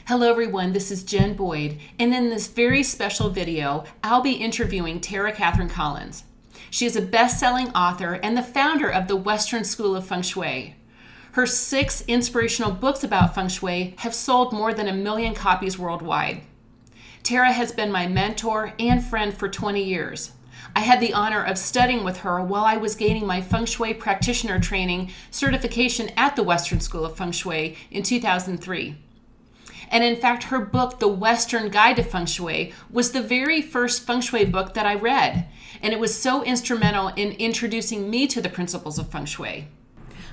Hello everyone, this is Jen Boyd, and in this very special video, I'll be interviewing Terah Kathryn Collins. She is a best-selling author and the founder of the Western School of Feng Shui. Her 6 inspirational books about Feng Shui have sold more than 1 million copies worldwide. Terah has been my mentor and friend for 20 years. I had the honor of studying with her while I was gaining my Feng Shui practitioner training certification at the Western School of Feng Shui in 2003. And in fact, her book, The Western Guide to Feng Shui, was the very first Feng Shui book that I read. And it was so instrumental in introducing me to the principles of Feng Shui.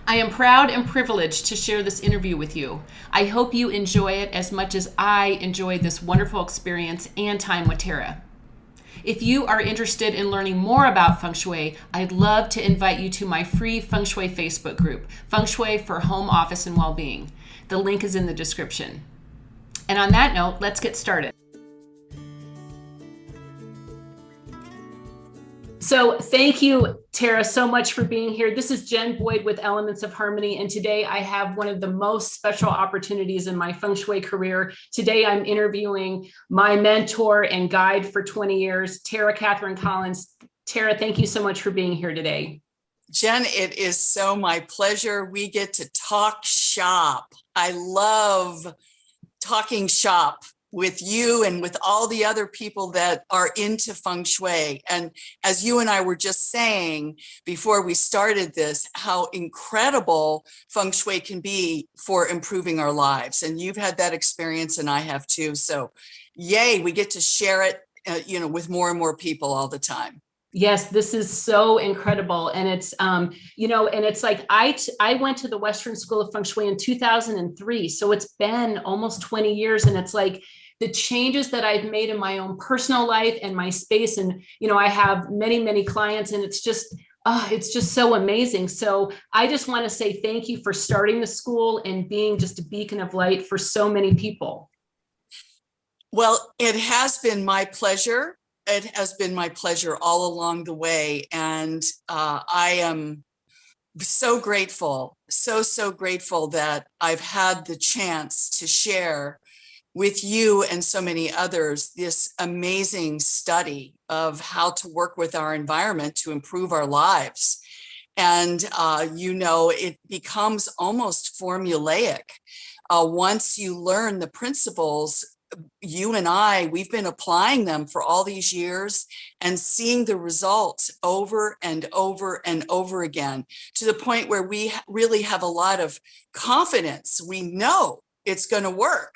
I am proud and privileged to share this interview with you. I hope you enjoy it as much as I enjoyed this wonderful experience and time with Terah. If you are interested in learning more about Feng Shui, I'd love to invite you to my free Feng Shui Facebook group, Feng Shui for Home, Office, and Well-Being. The link is in the description. And on that note, let's get started. So thank you, Terah, so much for being here. This is Jen Boyd with Elements of Harmony, and today I have one of the most special opportunities in my Feng Shui career. Today I'm interviewing my mentor and guide for 20 years, Terah Kathryn Collins. Terah, thank you so much for being here today. Jen, it is so my pleasure. We get to talk shop. I love talking shop with you and with all the other people that are into Feng Shui. And as you and I were just saying before we started this, how incredible Feng Shui can be for improving our lives. And you've had that experience and I have too. So yay, we get to share it, with more and more people all the time. Yes, this is so incredible. And it's, and it's like, I went to the Western School of Feng Shui in 2003. So it's been almost 20 years. And it's like the changes that I've made in my own personal life and my space. And, I have many, many clients, and it's just so amazing. So I just want to say thank you for starting the school and being just a beacon of light for so many people. Well, it has been my pleasure. It has been my pleasure all along the way. And I am so grateful, so grateful that I've had the chance to share with you and so many others this amazing study of how to work with our environment to improve our lives. And, it becomes almost formulaic. Once you learn the principles, you and we've been applying them for all these years and seeing the results over and over and over again, to the point where we really have a lot of confidence. We know it's going to work.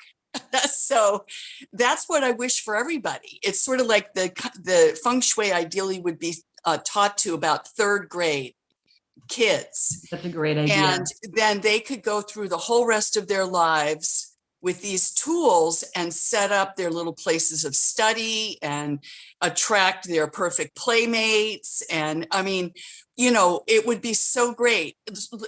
So that's what I wish for everybody. It's sort of like the Feng Shui ideally would be taught to about 3rd grade kids. That's a great idea. And then they could go through the whole rest of their lives with these tools and set up their little places of study and attract their perfect playmates. And I mean, it would be so great,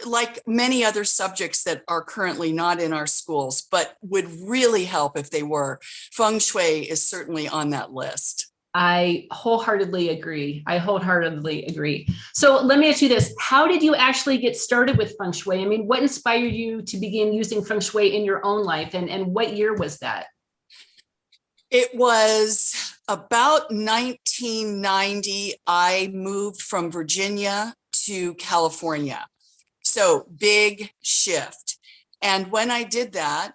like many other subjects that are currently not in our schools, but would really help if they were. Feng Shui is certainly on that list. I wholeheartedly agree. So let me ask you this. How did you actually get started with Feng Shui? I mean, what inspired you to begin using Feng Shui in your own life? And what year was that? It was about 1990. I moved from Virginia to California. So big shift. And when I did that,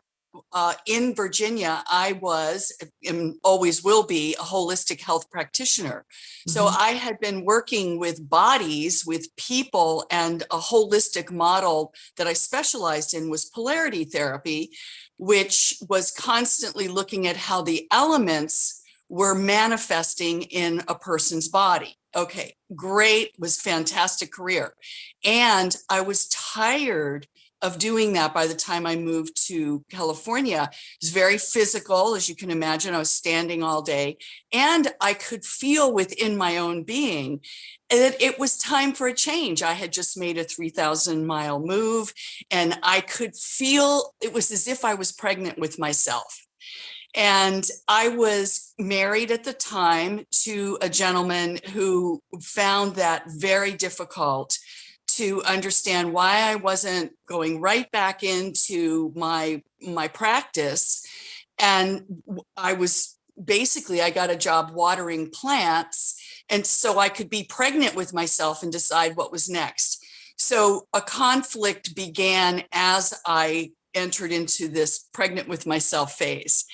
in Virginia, I was and always will be a holistic health practitioner. Mm-hmm. So I had been working with bodies, with people, and a holistic model that I specialized in was polarity therapy, which was constantly looking at how the elements were manifesting in a person's body. Okay, great, was fantastic career. And I was tired of doing that by the time I moved to California. It was very physical, as you can imagine. I was standing all day, and I could feel within my own being that it was time for a change. I had just made a 3,000-mile move, and I could feel it was as if I was pregnant with myself. And I was married at the time to a gentleman who found that very difficult to understand why I wasn't going right back into my practice And I got a job watering plants. And so I could be pregnant with myself and decide what was next. So a conflict began as I entered into this pregnant with myself phase.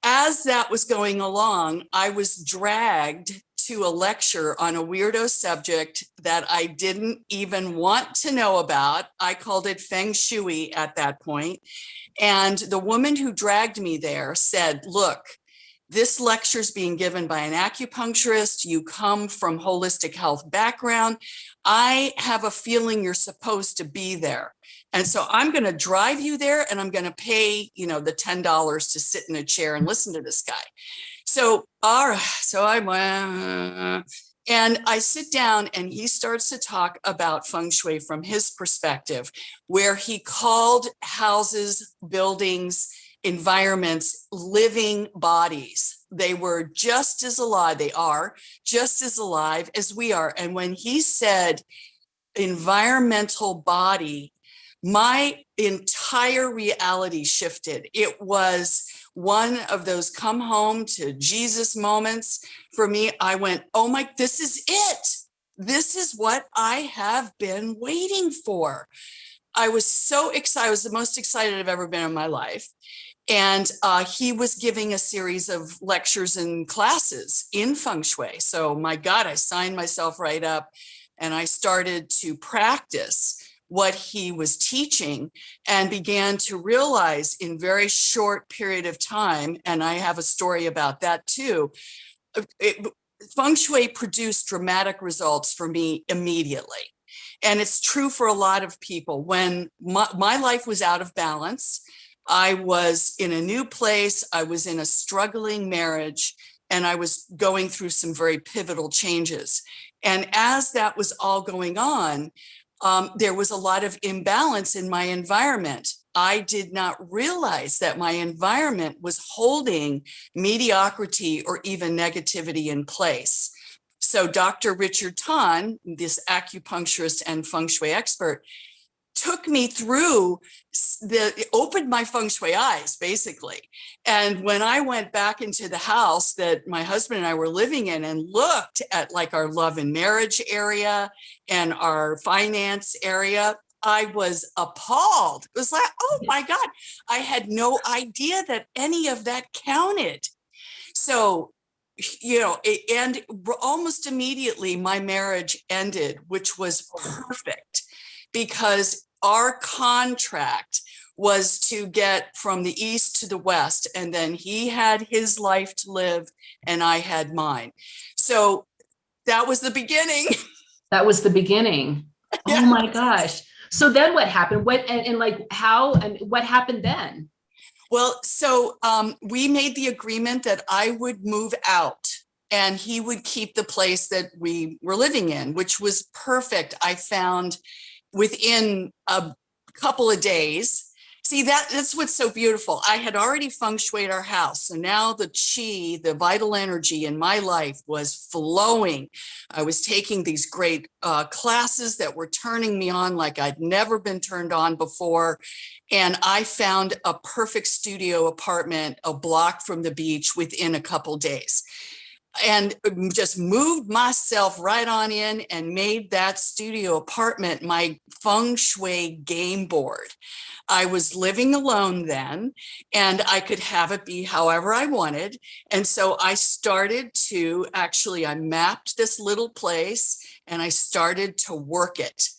As that was going along, I was dragged to a lecture on a weirdo subject that I didn't even want to know about. I called it Feng Shui at that point. And the woman who dragged me there said, look, this lecture is being given by an acupuncturist. You come from holistic health background. I have a feeling you're supposed to be there. And so I'm going to drive you there and I'm going to pay, the $10 to sit in a chair and listen to this guy. So I went and I sit down and he starts to talk about Feng Shui from his perspective, where he called houses, buildings, environments, living bodies. They were just as alive. They are just as alive as we are. And when he said environmental body, my entire reality shifted. It was one of those come home to Jesus moments for me. I went, oh my, this is it. This is what I have been waiting for. I was so excited. I was the most excited I've ever been in my life. And he was giving a series of lectures and classes in Feng Shui. So my God, I signed myself right up and I started to practice what he was teaching and began to realize in very short period of time, and I have a story about that too, Feng Shui produced dramatic results for me immediately. And it's true for a lot of people. When my life was out of balance, I was in a new place, I was in a struggling marriage, and I was going through some very pivotal changes. And as that was all going on, there was a lot of imbalance in my environment. I did not realize that my environment was holding mediocrity or even negativity in place. So Dr. Richard Tan, this acupuncturist and Feng Shui expert, took me through opened my Feng Shui eyes, basically. And when I went back into the house that my husband and I were living in and looked at like our love and marriage area and our finance area, I was appalled. It was like, oh my God, I had no idea that any of that counted. So, and almost immediately my marriage ended, which was perfect because our contract was to get from the east to the west, and then he had his life to live and I had mine. So that was the beginning. That was the beginning. Yeah. Oh my gosh. So then what happened? What and like how and what happened then? Well, so we made the agreement that I would move out and he would keep the place that we were living in, which was perfect. I found within a couple of days. See, that's what's so beautiful. I had already feng shuied our house. So now the chi, the vital energy in my life was flowing. I was taking these great classes that were turning me on like I'd never been turned on before. And I found a perfect studio apartment a block from the beach within a couple days. And just moved myself right on in and made that studio apartment my feng shui game board. I was living alone then, and I could have it be however I wanted. And so I started to I mapped this little place and I started to work it.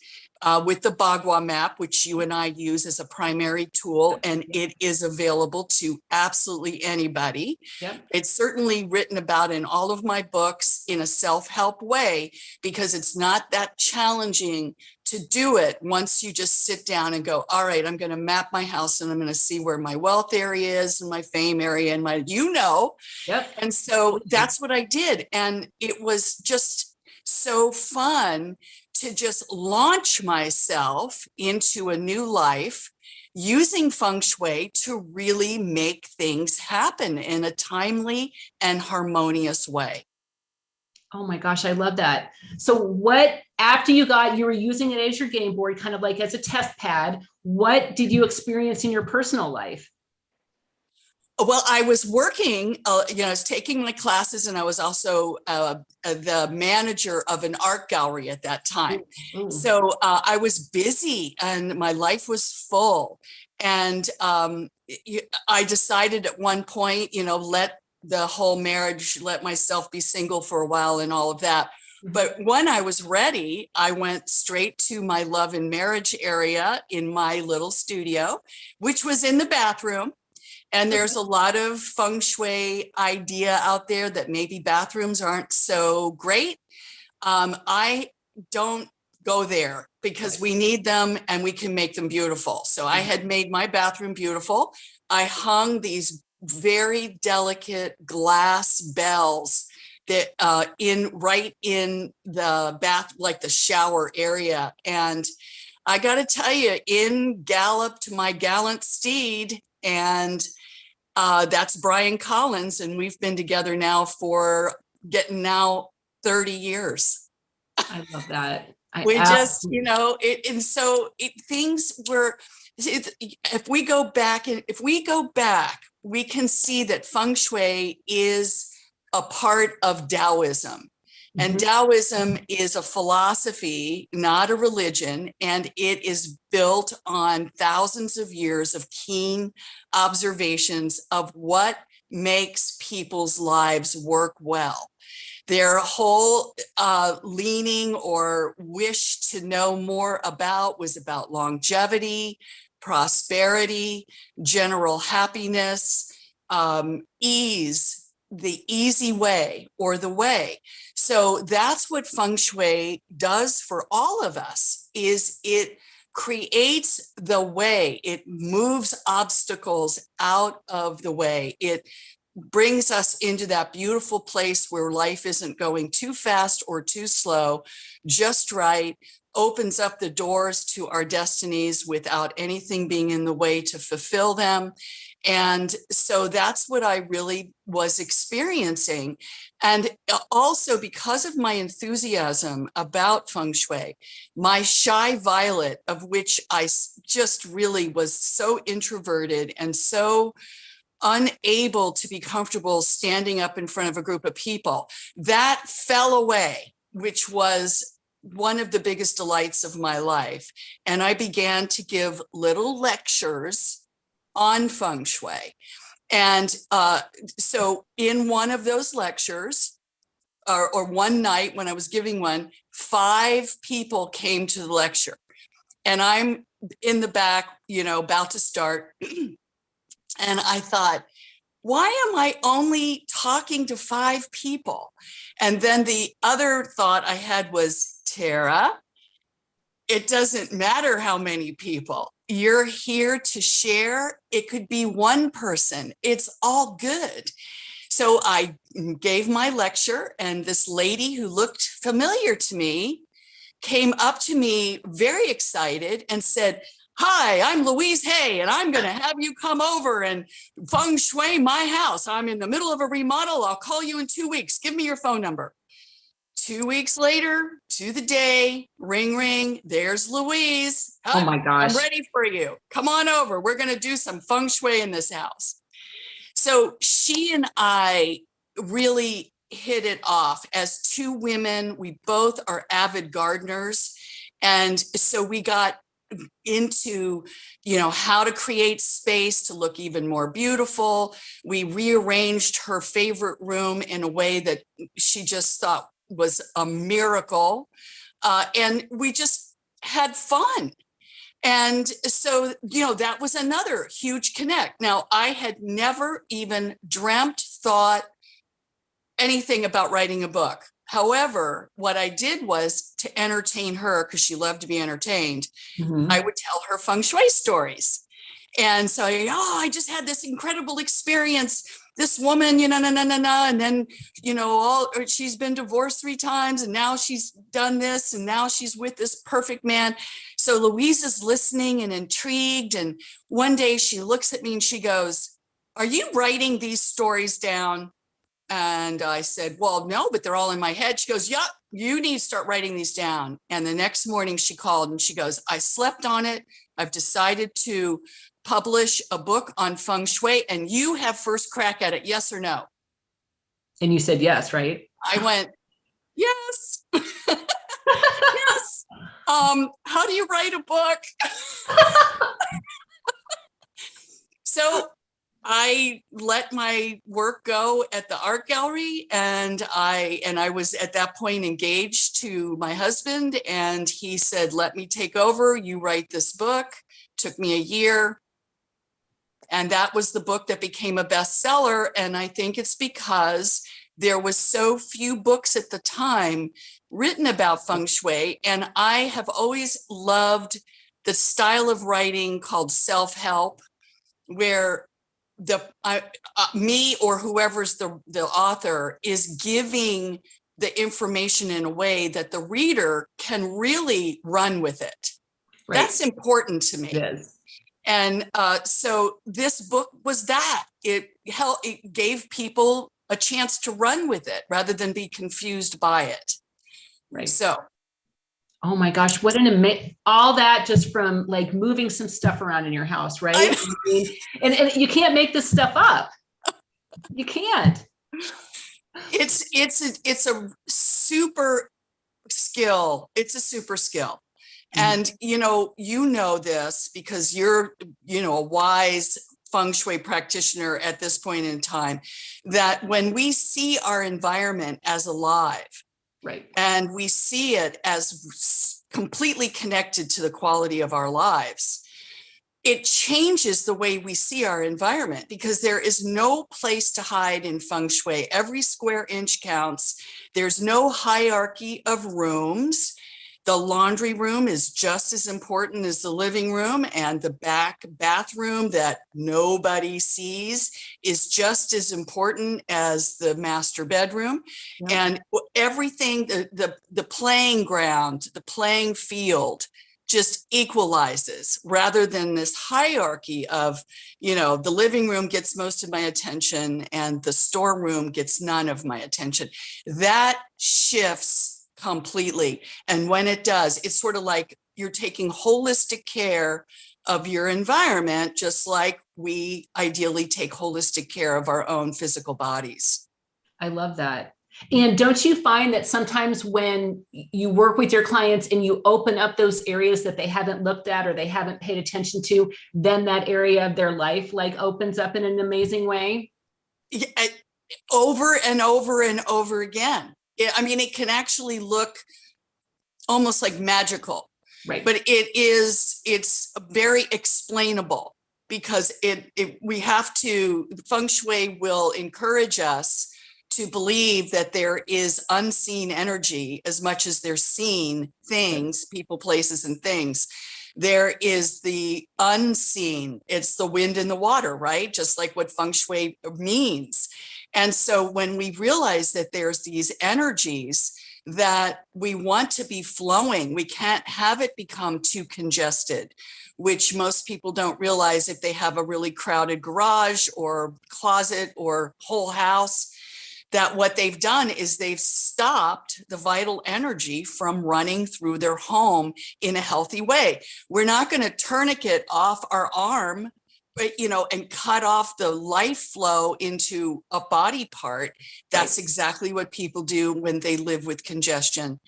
With the Bagua map, which you and I use as a primary tool, and it is available to absolutely anybody. Yep. It's certainly written about in all of my books in a self-help way, because it's not that challenging to do it once you just sit down and go, all right, I'm going to map my house and I'm going to see where my wealth area is and my fame area and my, Yep. And so that's what I did. And it was just so fun to just launch myself into a new life using feng shui to really make things happen in a timely and harmonious way. Oh my gosh, I love that. So what, after you were using it as your game board, kind of like as a test pad, what did you experience in your personal life? Well, I was working, I was taking my classes, and I was also the manager of an art gallery at that time. Ooh. So I was busy and my life was full. And I decided at one point, let the whole marriage, let myself be single for a while and all of that. But when I was ready, I went straight to my love and marriage area in my little studio, which was in the bathroom. And there's a lot of feng shui idea out there that maybe bathrooms aren't so great. I don't go there because we need them and we can make them beautiful. So I had made my bathroom beautiful. I hung these very delicate glass bells that right in the bath, like the shower area. And I got to tell you, in galloped my gallant steed, and that's Brian Collins, and we've been together now for getting now 30 years. I love that. We just, and so things were, if we go back, we can see that Feng Shui is a part of Taoism. And Taoism is a philosophy, not a religion, and it is built on thousands of years of keen observations of what makes people's lives work well. Their whole leaning or wish to know more about was about longevity, prosperity, general happiness, ease, the easy way or the way. So that's what Feng Shui does for all of us, is it creates the way, it moves obstacles out of the way. It brings us into that beautiful place where life isn't going too fast or too slow, just right, opens up the doors to our destinies without anything being in the way to fulfill them. And so that's what I really was experiencing. And also, because of my enthusiasm about Feng Shui, my shy violet, of which I just really was so introverted and so unable to be comfortable standing up in front of a group of people, that fell away, which was one of the biggest delights of my life. And I began to give little lectures on Feng Shui. And so in one of those lectures, or one night when I was giving one, 5 people came to the lecture. And I'm in the back, about to start. And I thought, why am I only talking to 5 people? And then the other thought I had was, Terah, it doesn't matter how many people. You're here to share. It could be one person. It's all good. So I gave my lecture, and this lady who looked familiar to me came up to me very excited and said, "Hi, I'm Louise Hay, and I'm going to have you come over and Feng Shui my house. I'm in the middle of a remodel. I'll call you in 2 weeks. Give me your phone number." 2 weeks later, to the day, ring, ring, there's Louise. Oh my gosh. I'm ready for you. Come on over. We're going to do some Feng Shui in this house. So she and I really hit it off as 2 women. We both are avid gardeners. And so we got into, how to create space to look even more beautiful. We rearranged her favorite room in a way that she just thought was a miracle. And we just had fun. And so, that was another huge connect. Now, I had never even thought anything about writing a book. However, what I did was to entertain her, because she loved to be entertained. I would tell her Feng Shui stories. And so, I just had this incredible experience. This woman, and then, she's been divorced 3 times, and now she's done this, and now she's with this perfect man. So Louise is listening and intrigued. And one day she looks at me and she goes, "Are you writing these stories down?" And I said, "Well, no, but they're all in my head." She goes, "Yeah, you need to start writing these down." And the next morning she called and she goes, "I slept on it. I've decided to publish a book on Feng Shui and you have first crack at it, yes or no? And you said yes, right? I went, yes. Yes. How do you write a book? So I let my work go at the art gallery, and I was at that point engaged to my husband, and he said, let me take over, you write this book. Took me a year. And that was the book that became a bestseller. And I think it's because there was so few books at the time written about Feng Shui. And I have always loved the style of writing called self-help, where me or whoever's the author is giving the information in a way that the reader can really run with it. Right. That's important to me. It is. And so this book was that. It gave people a chance to run with it rather than be confused by it. Right. So. Oh my gosh, what an all that just from like moving some stuff around in your house, right? I mean, and you can't make this stuff up. You can't. It's a super skill. It's a super skill. And, you know this because you're, a wise Feng Shui practitioner at this point in time, that when we see our environment as alive, right, and we see it as completely connected to the quality of our lives, it changes the way we see our environment, because there is no place to hide in Feng Shui. Every square inch counts. There's no hierarchy of rooms. The laundry room is just as important as the living room, and the back bathroom that nobody sees is just as important as the master bedroom. Yep. And everything, the playing ground, the playing field just equalizes, rather than this hierarchy of, the living room gets most of my attention and the storeroom gets none of my attention. That shifts completely. And when it does, it's sort of like you're taking holistic care of your environment, just like we ideally take holistic care of our own physical bodies. I love that. And don't you find that sometimes when you work with your clients and you open up those areas that they haven't looked at or they haven't paid attention to, then that area of their life like opens up in an amazing way? Yeah, over and over and over again. I mean, it can actually look almost like magical, right? But it's very explainable, because Feng Shui will encourage us to believe that there is unseen energy as much as there's seen things, people, places, and things. There is the unseen. It's the wind and the water, right? Just like what Feng Shui means. And so when we realize that there's these energies that we want to be flowing, we can't have it become too congested, which most people don't realize if they have a really crowded garage or closet or whole house, that what they've done is they've stopped the vital energy from running through their home in a healthy way. We're not going to tourniquet off our arm, and cut off the life flow into a body part. That's right. Exactly what people do when they live with congestion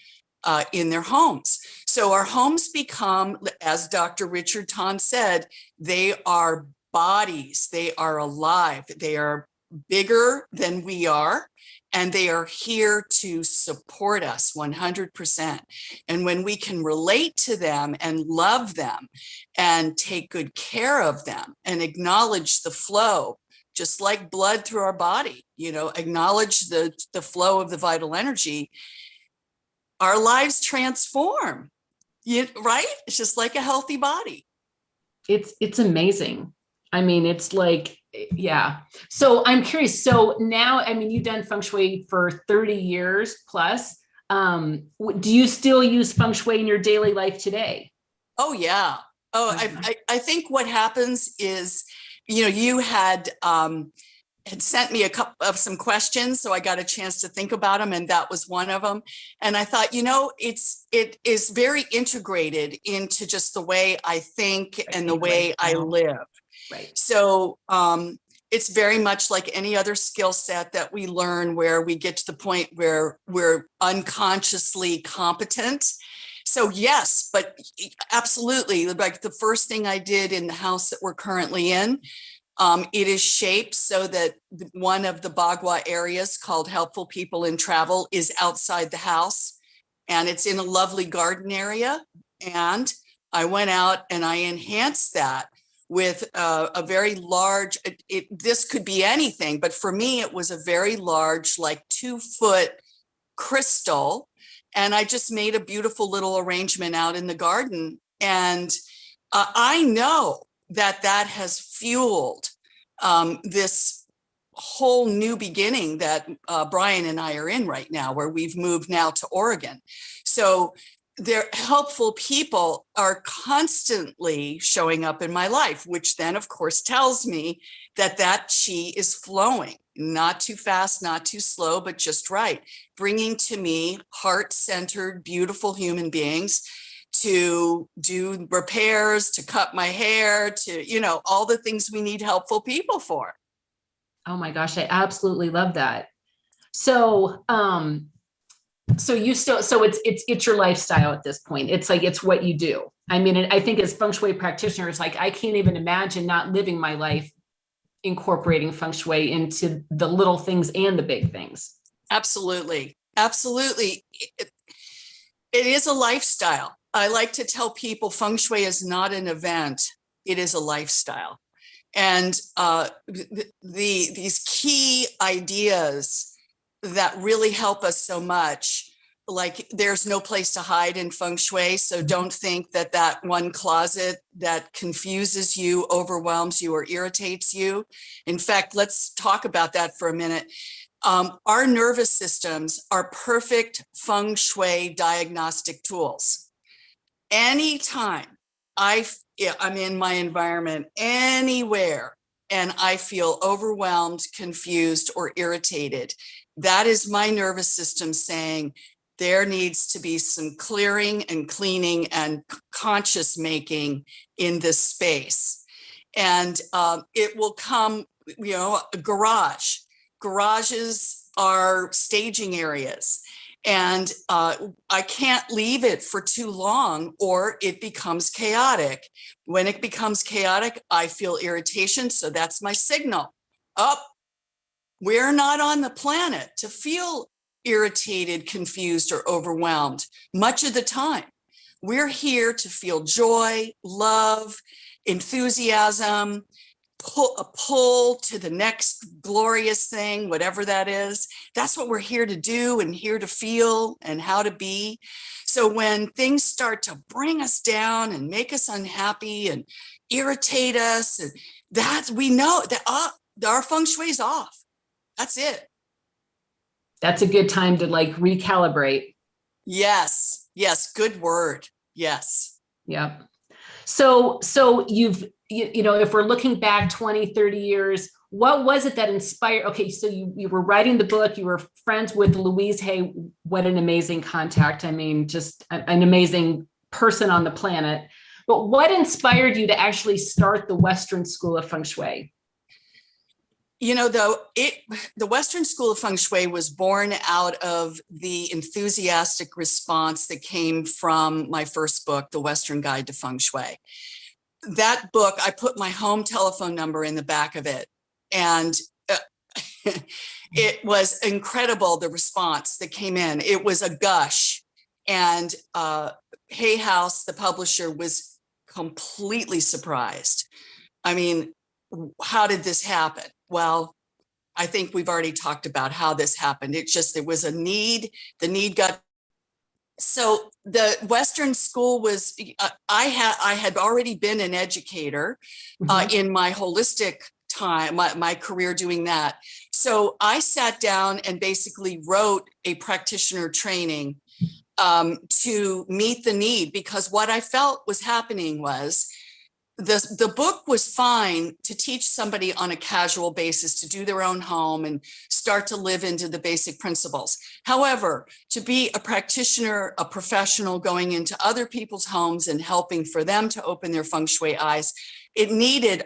in their homes. So our homes become, as Dr. Richard Tan said, they are bodies. They are alive. They are bigger than we are, and they are here to support us 100%. And when we can relate to them and love them and take good care of them and acknowledge the flow, just like blood through our body, acknowledge the flow of the vital energy, our lives transform, right? It's just like a healthy body. It's amazing. I mean, it's like, yeah. So I'm curious. So now, I mean, you've done Feng Shui for 30 years plus. Do you still use Feng Shui in your daily life today? Oh, yeah. Oh, I think what happens is, you had sent me a couple of some questions, so I got a chance to think about them, and that was one of them. And I thought, it is very integrated into just the way I think and the way I live. Right. So it's very much like any other skill set that we learn, where we get to the point where we're unconsciously competent. So yes, but absolutely, like the first thing I did in the house that we're currently in, it is shaped so that one of the Bagua areas, called Helpful People in Travel, is outside the house, and it's in a lovely garden area. And I went out and I enhanced that with a very large, this could be anything, but for me, it was a very large, like 2-foot crystal. And I just made a beautiful little arrangement out in the garden. And I know that that has fueled this whole new beginning that Brian and I are in right now, where we've moved now to Oregon. So their helpful people are constantly showing up in my life, which then of course tells me that that chi is flowing, not too fast, not too slow, but just right, bringing to me heart-centered, beautiful human beings to do repairs, to cut my hair, to, you know, all the things we need helpful people for. Oh my gosh, I absolutely love that. So, so you still, so it's your lifestyle at this point. It's like, it's what you do. I mean, I think as Feng Shui practitioners, like I can't even imagine not living my life incorporating Feng Shui into the little things and the big things. Absolutely. Absolutely. It is a lifestyle. I like to tell people Feng Shui is not an event. It is a lifestyle. And these key ideas that really help us so much, like there's no place to hide in Feng Shui. So don't think that that one closet that confuses you, overwhelms you, or irritates you. In fact, let's talk about that for a minute. Our nervous systems are perfect Feng Shui diagnostic tools. Anytime I'm in my environment anywhere and I feel overwhelmed, confused, or irritated, that is my nervous system saying there needs to be some clearing and cleaning and conscious making in this space. And it will come, you know, a garage. Garages are staging areas. And I can't leave it for too long or it becomes chaotic. When it becomes chaotic, I feel irritation. So that's my signal. We're not on the planet to feel irritated, confused, or overwhelmed much of the time. We're here to feel joy, love, enthusiasm, a pull to the next glorious thing, whatever that is. That's what we're here to do and here to feel and how to be. So when things start to bring us down and make us unhappy and irritate us, and that we know that our Feng Shui is off. That's it. That's a good time to like recalibrate. Yes. Yes. Good word. Yes. Yep. So you know, if we're looking back 20, 30 years, what was it that inspired? Okay, so you were writing the book, you were friends with Louise Hay. What an amazing contact. I mean, just an amazing person on the planet. But what inspired you to actually start the Western School of Feng Shui? You know, though, the Western School of Feng Shui was born out of the enthusiastic response that came from my first book, The Western Guide to Feng Shui. That book, I put my home telephone number in the back of it. And it was incredible, the response that came in. It was a gush. And Hay House, the publisher, was completely surprised. I mean, how did this happen? Well, I think we've already talked about how this happened. There was a need, the need got. So the Western school was, I had already been an educator in my holistic time, my career doing that. So I sat down and basically wrote a practitioner training to meet the need, because what I felt was happening was the book was fine to teach somebody on a casual basis to do their own home and start to live into the basic principles. However, to be a practitioner, a professional going into other people's homes and helping for them to open their feng shui eyes, it needed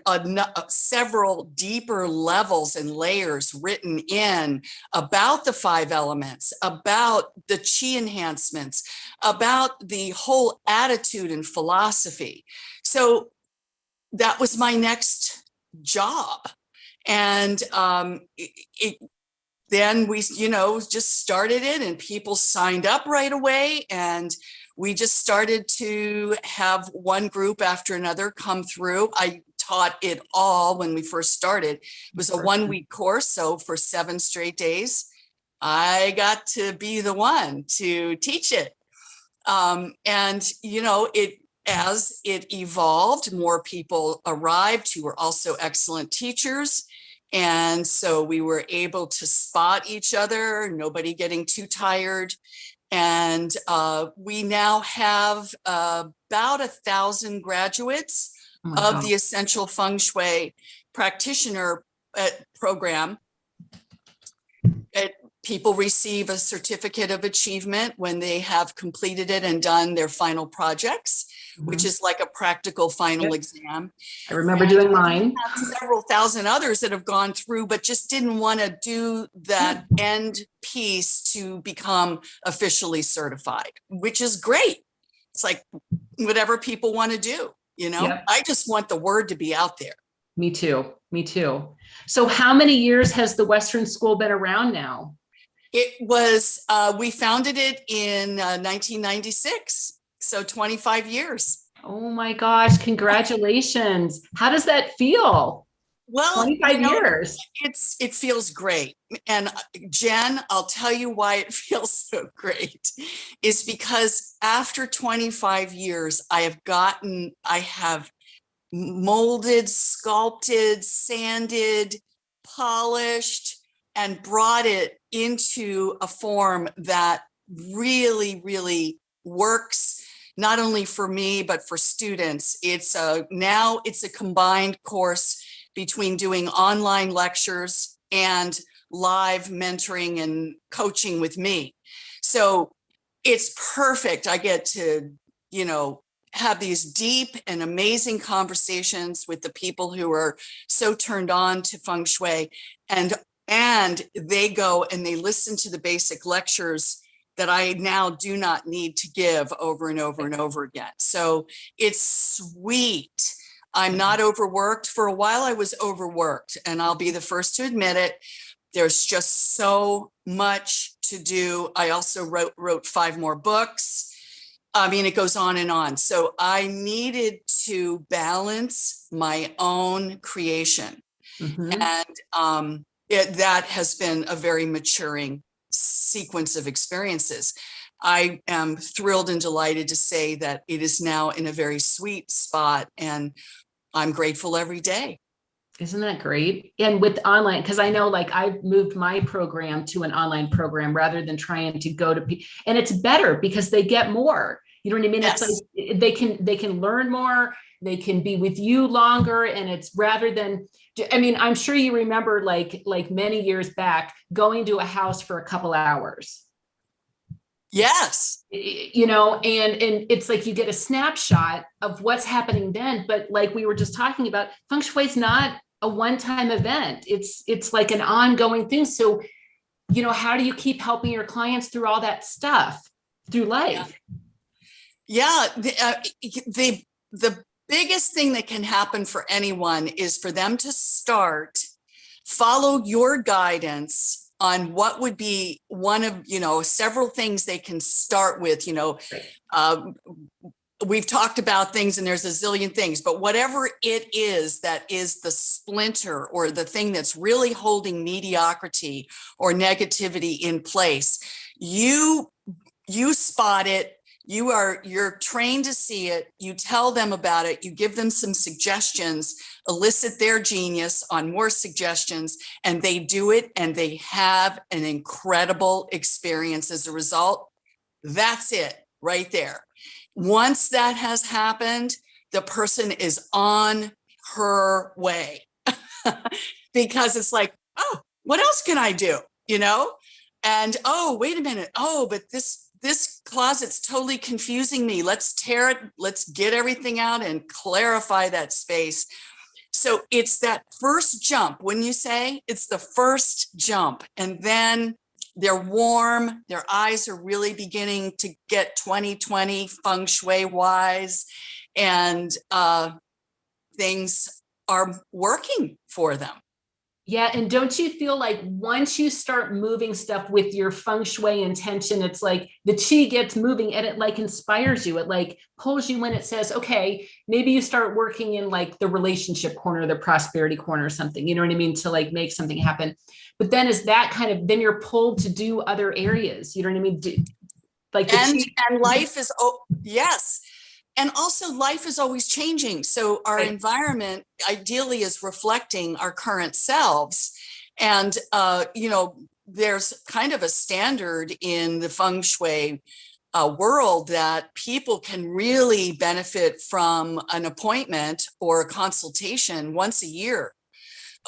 several deeper levels and layers written in about the 5 elements, about the chi enhancements, about the whole attitude and philosophy. So that was my next job. And then we, just started it, and people signed up right away. And we just started to have one group after another come through. I taught it all when we first started. It was a 1-week course. So for 7 straight days, I got to be the one to teach it. As it evolved, more people arrived who were also excellent teachers. And so we were able to spot each other, nobody getting too tired. And we now have about 1,000 graduates of the Essential Feng Shui Practitioner program. People receive a certificate of achievement when they have completed it and done their final projects, which is like a practical final exam. I remember doing mine. Several thousand others that have gone through, but just didn't want to do that end piece to become officially certified, which is great. It's like whatever people want to do, I just want the word to be out there. Me too. Me too. So how many years has the Western School been around now? It was, we founded it in 1996. So 25 years. Oh my gosh. Congratulations. How does that feel? Well, 25 years. It feels great. And Jen, I'll tell you why it feels so great is because after 25 years, I have molded, sculpted, sanded, polished, and brought it into a form that really, really works, not only for me, but for students. Now it's a combined course between doing online lectures and live mentoring and coaching with me. So it's perfect. I get to, have these deep and amazing conversations with the people who are so turned on to feng shui, and they go and they listen to the basic lectures that I now do not need to give over and over and over again. So it's sweet. I'm not overworked. For a while I was overworked, and I'll be the first to admit it. There's just so much to do. I also wrote 5 more books. I mean, it goes on and on. So I needed to balance my own creation. And that has been a very maturing sequence of experiences. I am thrilled and delighted to say that it is now in a very sweet spot, and I'm grateful every day. Isn't that great? And with online, because I know I've moved my program to an online program rather than trying to go to people, and it's better because they get more. You know what I mean? Yes. It's like they can learn more, they can be with you longer, and it's rather than, I mean, I'm sure you remember like many years back going to a house for a couple hours. Yes. And it's like you get a snapshot of what's happening then, but like we were just talking about, feng shui is not a one-time event. It's like an ongoing thing. So, how do you keep helping your clients through all that stuff through life? Yeah. The biggest thing that can happen for anyone is for them to follow your guidance on what would be one of, several things they can start with. We've talked about things and there's a zillion things, but whatever it is that is the splinter or the thing that's really holding mediocrity or negativity in place, you spot it. You're trained to see it. You tell them about it. You give them some suggestions, elicit their genius on more suggestions, and they do it, and they have an incredible experience as a result. That's it right there. Once that has happened, the person is on her way. Because it's like, oh, what else can I do? You know? And oh, wait a minute. Oh, but this closet's totally confusing me. Let's tear it. Let's get everything out and clarify that space. So it's that first jump. When you say it's the first jump, and then they're warm, their eyes are really beginning to get 20/20 feng shui wise, and things are working for them. Yeah. And don't you feel like once you start moving stuff with your feng shui intention, it's like the chi gets moving and it like inspires you. It like pulls you when it says, okay, maybe you start working in like the relationship corner, the prosperity corner or something, you know what I mean? To like make something happen. But then is that kind of, then you're pulled to do other areas, you know what I mean? Like the And life is, oh, yes. And also life is always changing. So our environment ideally is reflecting our current selves. And, there's kind of a standard in the feng shui world that people can really benefit from an appointment or a consultation once a year,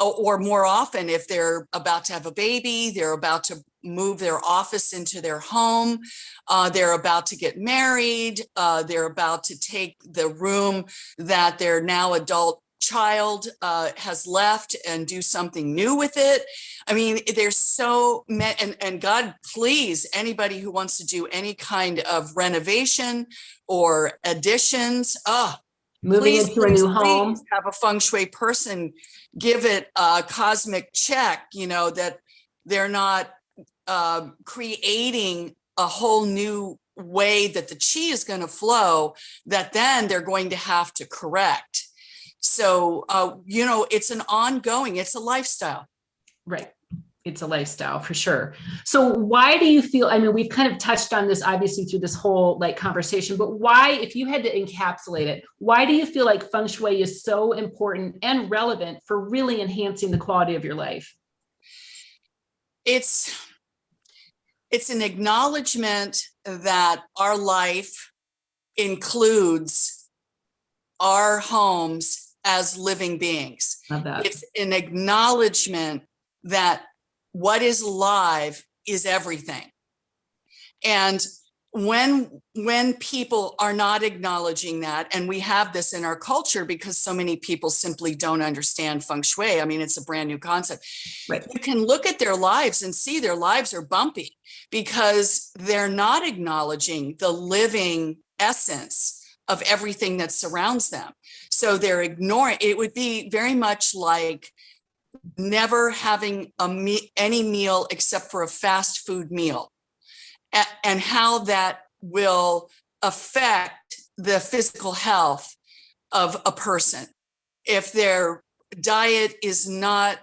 or more often if they're about to have a baby, they're about to move their office into their home, they're about to get married, they're about to take the room that their now adult child has left and do something new with it. I mean, there's so many, and God, please, anybody who wants to do any kind of renovation or additions, moving into a new home, please have a feng shui person give it a cosmic check, that they're not creating a whole new way that the chi is going to flow that then they're going to have to correct. So, it's an ongoing, it's a lifestyle. right? It's a lifestyle for sure. So why do you feel, I mean, we've kind of touched on this obviously through this whole like conversation, but why, if you had to encapsulate it, why do you feel like feng shui is so important and relevant for really enhancing the quality of your life? It's an acknowledgement that our life includes our homes as living beings. Love that. It's an acknowledgement that what is alive is everything. And when people are not acknowledging that, and we have this in our culture because so many people simply don't understand feng shui. I mean, it's a brand new concept. Right. You can look at their lives and see their lives are bumpy because they're not acknowledging the living essence of everything that surrounds them. So they're ignoring. It would be very much like never having any meal except for a fast food meal, and how that will affect the physical health of a person. If their diet is not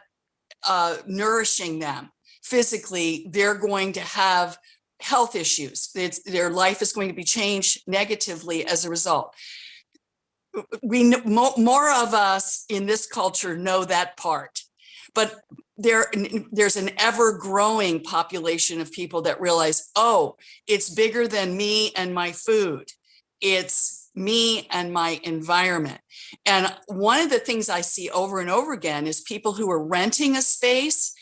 nourishing them physically, they're going to have health issues. Their life is going to be changed negatively as a result. More of us in this culture know that part, but there's an ever-growing population of people that realize, oh, it's bigger than me and my food. It's me and my environment. And one of the things I see over and over again is people who are renting a space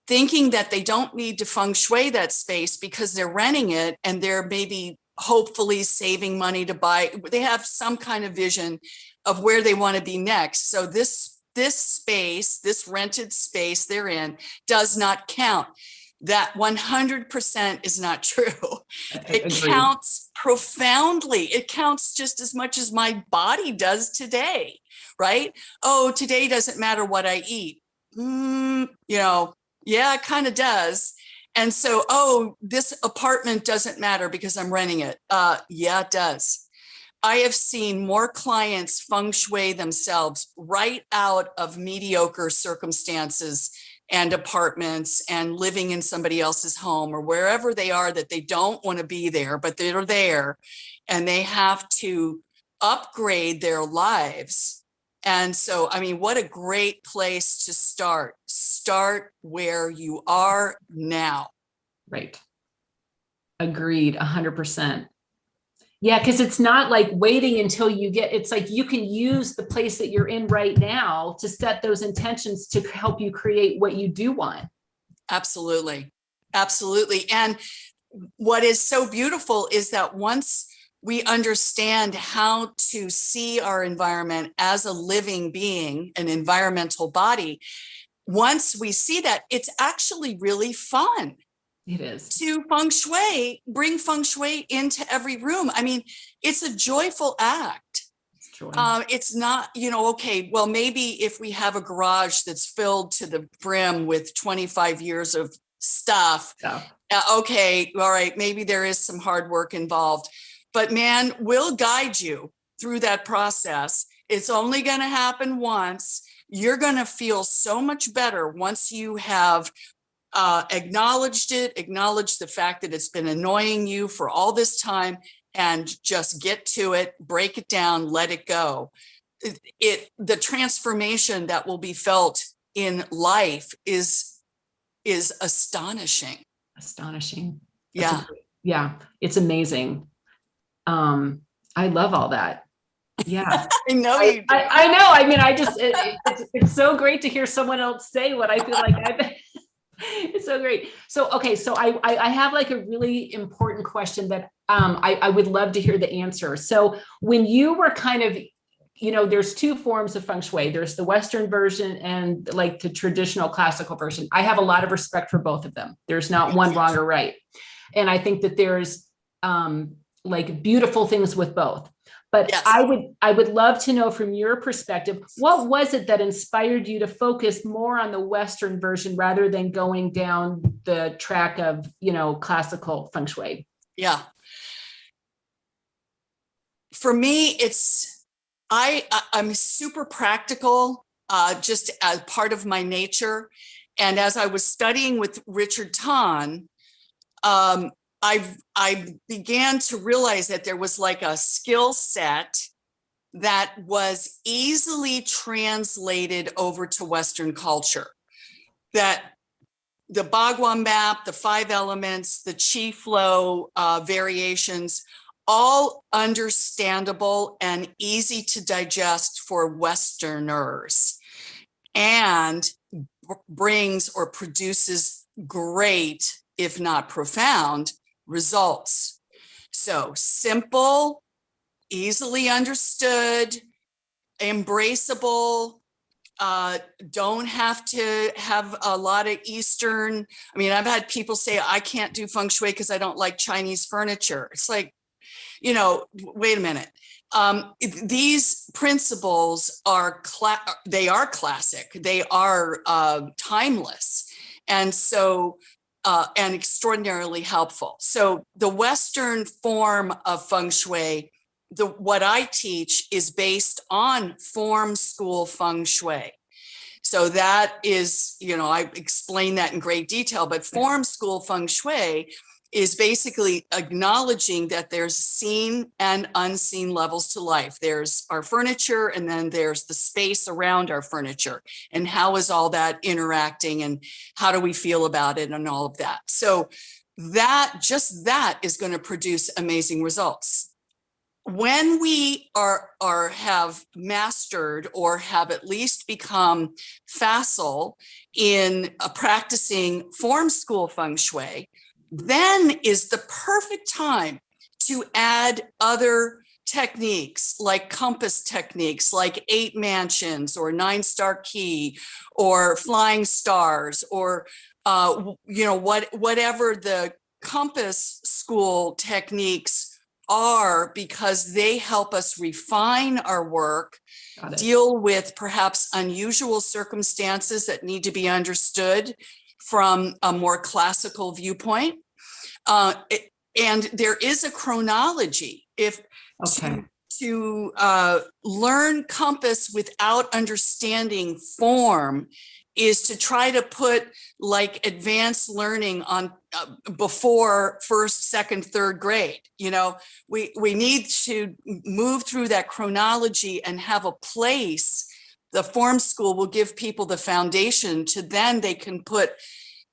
thinking that they don't need to feng shui that space because they're renting it and they're maybe hopefully saving money to buy. They have some kind of vision of where they want to be next. So this space, this rented space they're in, does not count. That 100% is not true. It counts profoundly. It counts just as much as my body does today, right? Oh, today doesn't matter what I eat. Yeah, it kind of does. And so, oh, this apartment doesn't matter because I'm renting it. Yeah, it does. I have seen more clients feng shui themselves right out of mediocre circumstances and apartments and living in somebody else's home or wherever they are that they don't want to be there, but they're there and they have to upgrade their lives. And so, I mean, what a great place to start. Start where you are now. Right. Agreed, 100%. Yeah, because it's not like waiting until you get, it's like you can use the place that you're in right now to set those intentions to help you create what you do want. Absolutely. Absolutely. And what is so beautiful is that once we understand how to see our environment as a living being, an environmental body, once we see that, it's actually really fun It is. to bring feng shui into every room. I mean, it's a joyful act. It's joy. It's not, okay, well, maybe if we have a garage that's filled to the brim with 25 years of stuff, okay, all right, maybe there is some hard work involved, but man, we'll guide you through that process. It's only going to happen once. You're going to feel so much better once you have acknowledged the fact that it's been annoying you for all this time, and just get to it, break it down, let it go. The transformation that will be felt in life is astonishing. Astonishing. Yeah. Yeah, it's amazing. I love all that. Yeah. I know you do. I know. I mean, it's so great to hear someone else say what I feel like it's so great. So, okay. So I have like a really important question that I would love to hear the answer. So when you were kind of, there's two forms of feng shui. There's the Western version and like the traditional classical version. I have a lot of respect for both of them. There's not one wrong or right. And I think that there's like beautiful things with both. But yes. I would love to know from your perspective, what was it that inspired you to focus more on the Western version rather than going down the track of, classical feng shui? Yeah. For me, I'm super practical, just as part of my nature. And as I was studying with Richard Tan, I began to realize that there was like a skill set that was easily translated over to Western culture. That the Bagua map, the 5 elements, the chi flow variations, all understandable and easy to digest for Westerners, and brings or produces great, if not profound, results. So simple, easily understood, embraceable, don't have to have a lot of Eastern. I mean, I've had people say, I can't do feng shui because I don't like Chinese furniture. It's like, wait a minute. These principles are classic. They are timeless. And so, and extraordinarily helpful. So the Western form of feng shui, what I teach is based on form school feng shui. So that is, I explain that in great detail, but form school feng shui is basically acknowledging that there's seen and unseen levels to life. There's our furniture, and then there's the space around our furniture, and how is all that interacting, and how do we feel about it, and all of that. So that is going to produce amazing results. When we have mastered, or have at least become facile in practicing form school feng shui, then is the perfect time to add other techniques, like compass techniques, like 8 mansions, or 9-star key, or flying stars, or whatever the compass school techniques are, because they help us refine our work, deal with perhaps unusual circumstances that need to be understood from a more classical viewpoint. And there is a chronology. To learn compass without understanding form is to try to put like advanced learning on before 1st, 2nd, 3rd grade. We need to move through that chronology and have a place. The form school will give people the foundation to then they can put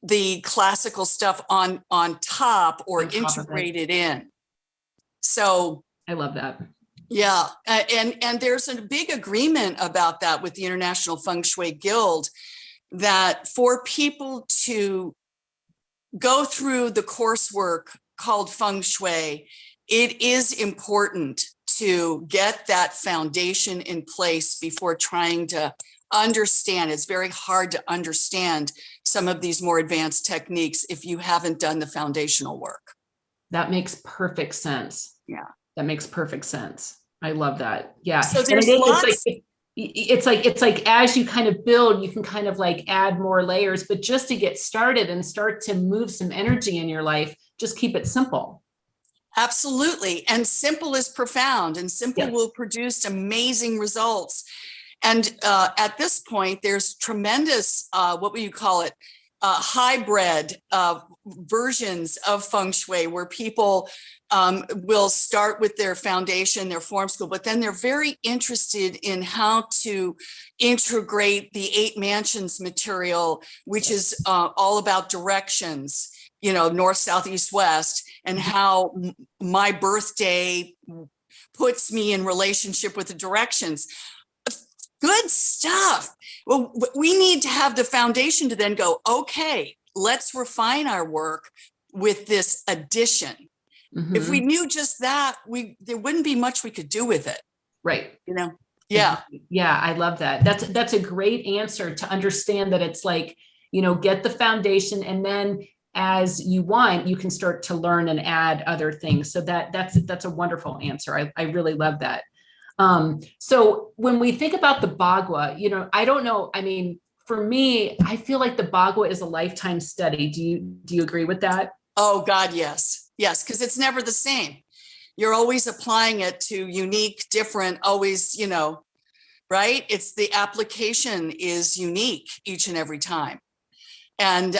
the classical stuff on top, or integrate it in. So I love that. Yeah, and there's a big agreement about that with the International Feng Shui Guild, that for people to go through the coursework called Feng Shui, it is important to get that foundation in place before trying to understand. It's very hard to understand some of these more advanced techniques if you haven't done the foundational work. That makes perfect sense. Yeah. That makes perfect sense. I love that. Yeah. So And I there's think lots. it's like as you kind of build, you can kind of like add more layers, but just to get started and start to move some energy in your life, just keep it simple. Absolutely. And simple is profound, and simple Yes. will produce amazing results. And at this point, there's tremendous, what would you call it, hybrid versions of Feng Shui, where people will start with their foundation, their form school, but then they're very interested in how to integrate the 8 mansions material, which is all about directions, you know, north, south, east, west, and how my birthday puts me in relationship with the directions. Good stuff. Well, we need to have the foundation to then go, okay, let's refine our work with this addition. Mm-hmm. If we knew just that, there wouldn't be much we could do with it. Right. You know? Yeah. Yeah, I love that. That's a great answer, to understand that it's like, you know, get the foundation, and then as you want, you can start to learn and add other things. So that's a wonderful answer. I really love that. So when we think about the Bagua, you know, I don't know. I mean, for me, I feel like the Bagua is a lifetime study. Do you agree with that? Oh God, yes. Yes, because it's never the same. You're always applying it to unique, different, always, you know, right? It's the application is unique each and every time. And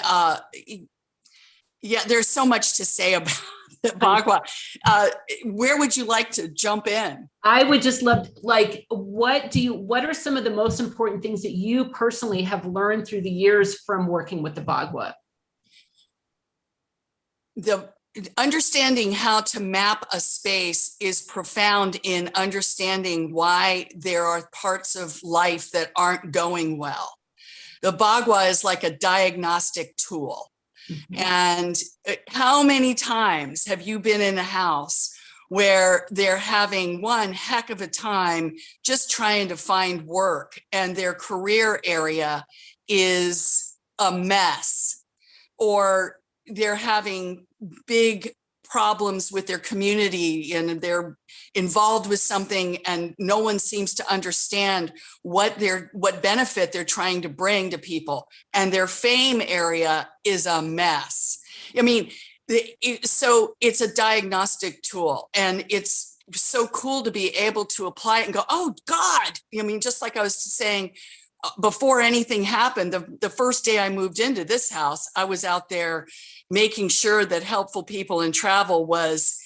yeah, there's so much to say about the Bagua. Where would you like to jump in? I would just love, like, what are some of the most important things that you personally have learned through the years from working with the Bagua? The understanding how to map a space is profound in understanding why there are parts of life that aren't going well. The Bagua is like a diagnostic tool. Mm-hmm. And how many times have you been in a house where they're having one heck of a time just trying to find work, and their career area is a mess, or they're having big problems with their community and they're involved with something and no one seems to understand what benefit they're trying to bring to people, and their fame area is a mess. I mean, so it's a diagnostic tool, and it's so cool to be able to apply it and go, oh God. I mean, just like I was saying, before anything happened, the first day I moved into this house, I was out there making sure that helpful people in travel was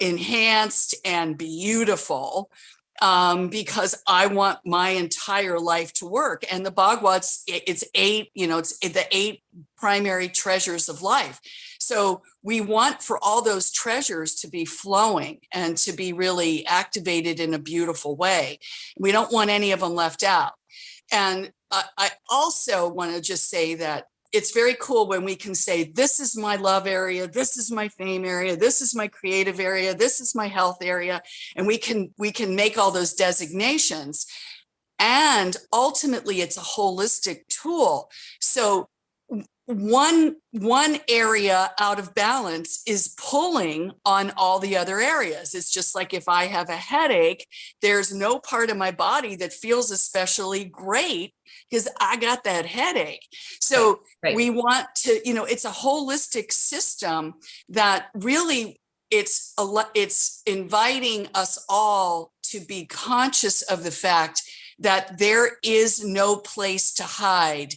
enhanced and beautiful, because I want my entire life to work. And the Bagua, it's 8, you know, it's the 8 primary treasures of life. So we want for all those treasures to be flowing and to be really activated in a beautiful way. We don't want any of them left out. And I also want to just say that it's very cool when we can say, this is my love area, this is my fame area, this is my creative area, this is my health area. And we can make all those designations. And ultimately, it's a holistic tool. So one area out of balance is pulling on all the other areas. It's just like if I have a headache, there's no part of my body that feels especially great because I got that headache. So right. We want to, you know, it's a holistic system that really it's inviting us all to be conscious of the fact that there is no place to hide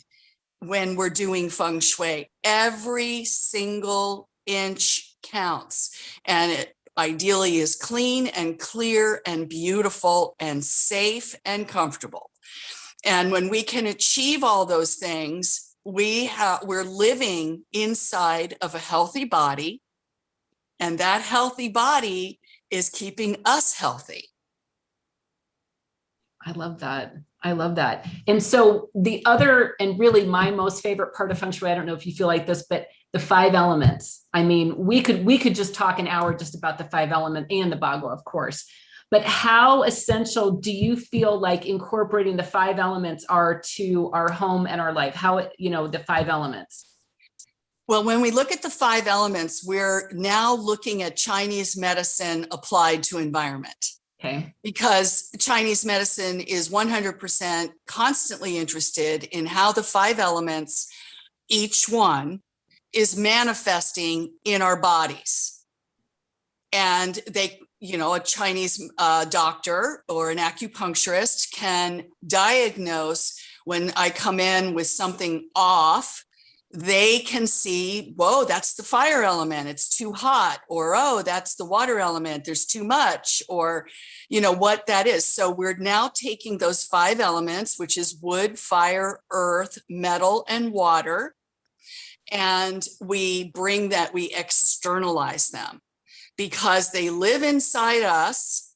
when we're doing Feng Shui. Every single inch counts, and it ideally is clean and clear and beautiful and safe and comfortable. And when we can achieve all those things, we're living inside of a healthy body, and that healthy body is keeping us healthy. I love that. I love that. And so the other, and really my most favorite part of Feng Shui, I don't know if you feel like this, but the 5 elements. I mean, we could just talk an hour just about the 5 element and the Bagua, of course. But how essential do you feel like incorporating the 5 elements are to our home and our life? How, the 5 elements? Well, when we look at the 5 elements, we're now looking at Chinese medicine applied to environment. Okay. Because Chinese medicine is 100% constantly interested in how the 5 elements, each one, is manifesting in our bodies. And they, a Chinese doctor or an acupuncturist can diagnose when I come in with something off. They can see, whoa, that's the fire element, it's too hot, or oh, that's the water element, there's too much, or what that is. So we're now taking those 5 elements, which is wood, fire, earth, metal, and water, and we externalize them because they live inside us.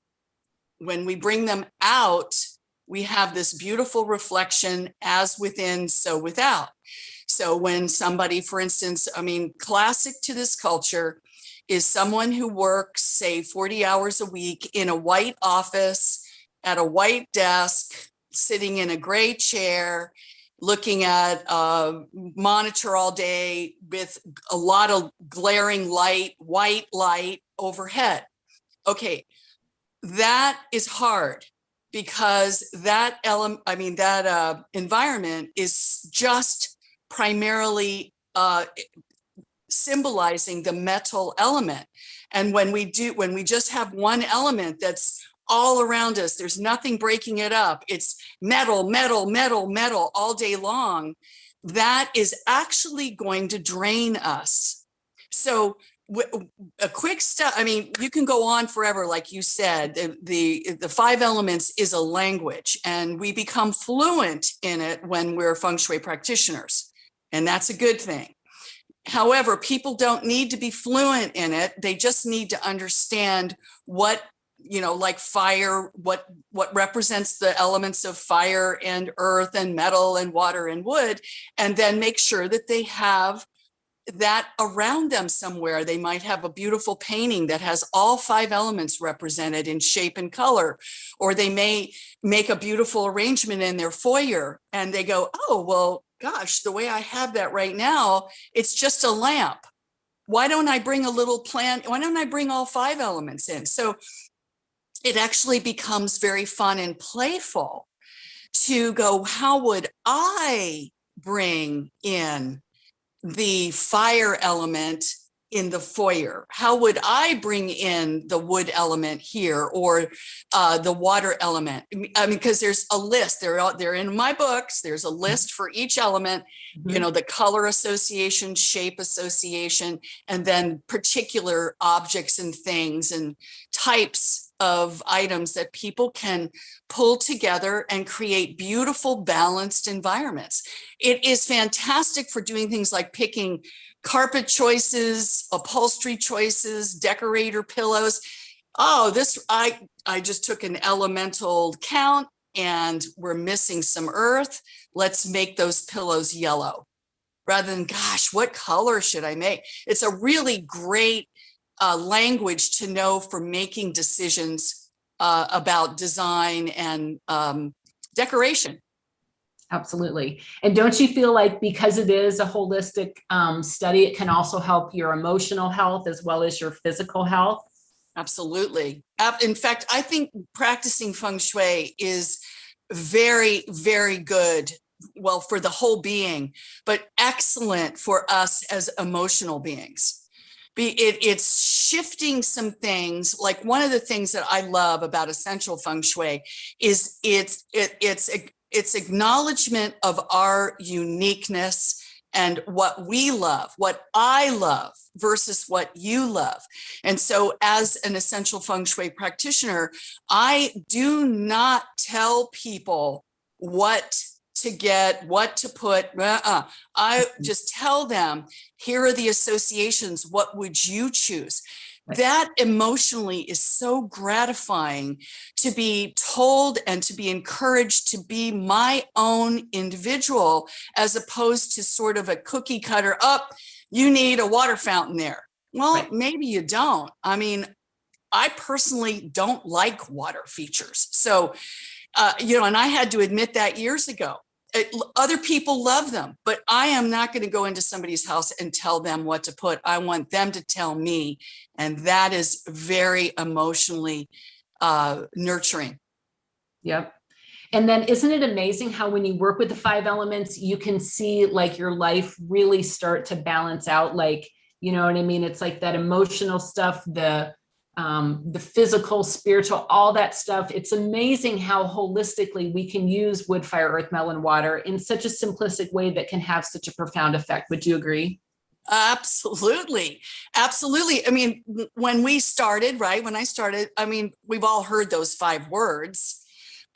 When we bring them out, we have this beautiful reflection, as within, so without. So when somebody, for instance, classic to this culture is someone who works, say, 40 hours a week in a white office at a white desk, sitting in a gray chair, looking at a monitor all day with a lot of glaring light, white light overhead. Okay, that is hard because that environment is just primarily symbolizing the metal element. And when we just have one element that's all around us, there's nothing breaking it up, it's metal, metal, metal, metal all day long, that is actually going to drain us. So a quick step, you can go on forever, like you said, the 5 elements is a language, and we become fluent in it when we're Feng Shui practitioners. And that's a good thing. However, people don't need to be fluent in it. They just need to understand what, like fire, what represents the elements of fire and earth and metal and water and wood, and then make sure that they have that around them somewhere. They might have a beautiful painting that has all 5 elements represented in shape and color, or they may make a beautiful arrangement in their foyer and they go, oh, well, gosh, the way I have that right now, it's just a lamp. Why don't I bring a little plant? Why don't I bring all 5 elements in? So it actually becomes very fun and playful to go, how would I bring in the fire element in the foyer? How would I bring in the wood element here, or the water element? Because there's a list. They're in my books. There's a list for each element, the color association, shape association, and then particular objects and things and types of items that people can pull together and create beautiful, balanced environments. It is fantastic for doing things like picking carpet choices, upholstery choices, decorator pillows. Oh, I just took an elemental count and we're missing some earth. Let's make those pillows yellow. Rather than, gosh, what color should I make? It's a really great language to know for making decisions about design and decoration. Absolutely. And don't you feel like because it is a holistic study, it can also help your emotional health as well as your physical health? Absolutely. In fact, I think practicing Feng Shui is very, very good, well, for the whole being, but excellent for us as emotional beings. It's shifting some things. Like, one of the things that I love about essential Feng Shui is it's acknowledgement of our uniqueness and what we love, what I love versus what you love. And so as an essential Feng Shui practitioner, I do not tell people what to get, what to put. I just tell them, here are the associations. What would you choose? that emotionally is so gratifying, to be told and to be encouraged to be my own individual, as opposed to sort of a cookie cutter, up, you need a water fountain there. Well, Right. maybe you don't. I mean, I personally don't like water features. So, and I had to admit that years ago. Other people love them, but I am not going to go into somebody's house and tell them what to put. I want them to tell me. And that is very emotionally nurturing. Yep. And then isn't it amazing how when you work with the 5 elements, you can see like your life really start to balance out? Like, you know what I mean? It's like that emotional stuff, the physical, spiritual, all that stuff. It's amazing how holistically we can use wood, fire, earth, melon, water in such a simplistic way that can have such a profound effect. Would you agree? Absolutely. Absolutely. I mean, when we started, right, when I started, I mean, we've all heard those 5 words.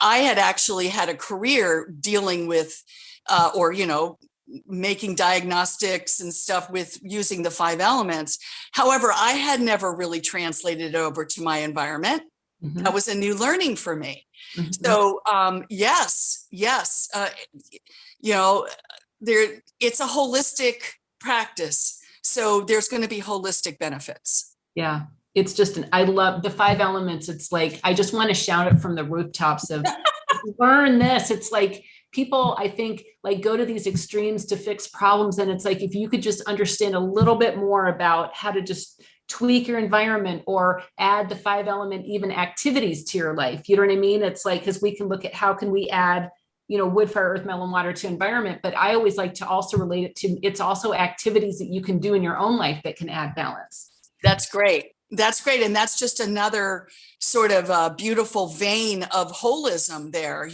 I had actually had a career dealing with, making diagnostics and stuff with using the 5 elements. However, I had never really translated it over to my environment. Mm-hmm. That was a new learning for me. Mm-hmm. So, yes, it's a holistic practice. So there's going to be holistic benefits. Yeah. It's just I love the 5 elements. It's like, I just want to shout it from the rooftops of learn this. It's like people, I think, like go to these extremes to fix problems. And it's like, if you could just understand a little bit more about how to just tweak your environment or add the 5 element, even activities to your life. You know what I mean? It's like, because we can look at how can we add, wood, fire, earth, melon, water to environment. But I always like to also relate it to, it's also activities that you can do in your own life that can add balance. That's great. That's great. And that's just another sort of beautiful vein of holism there,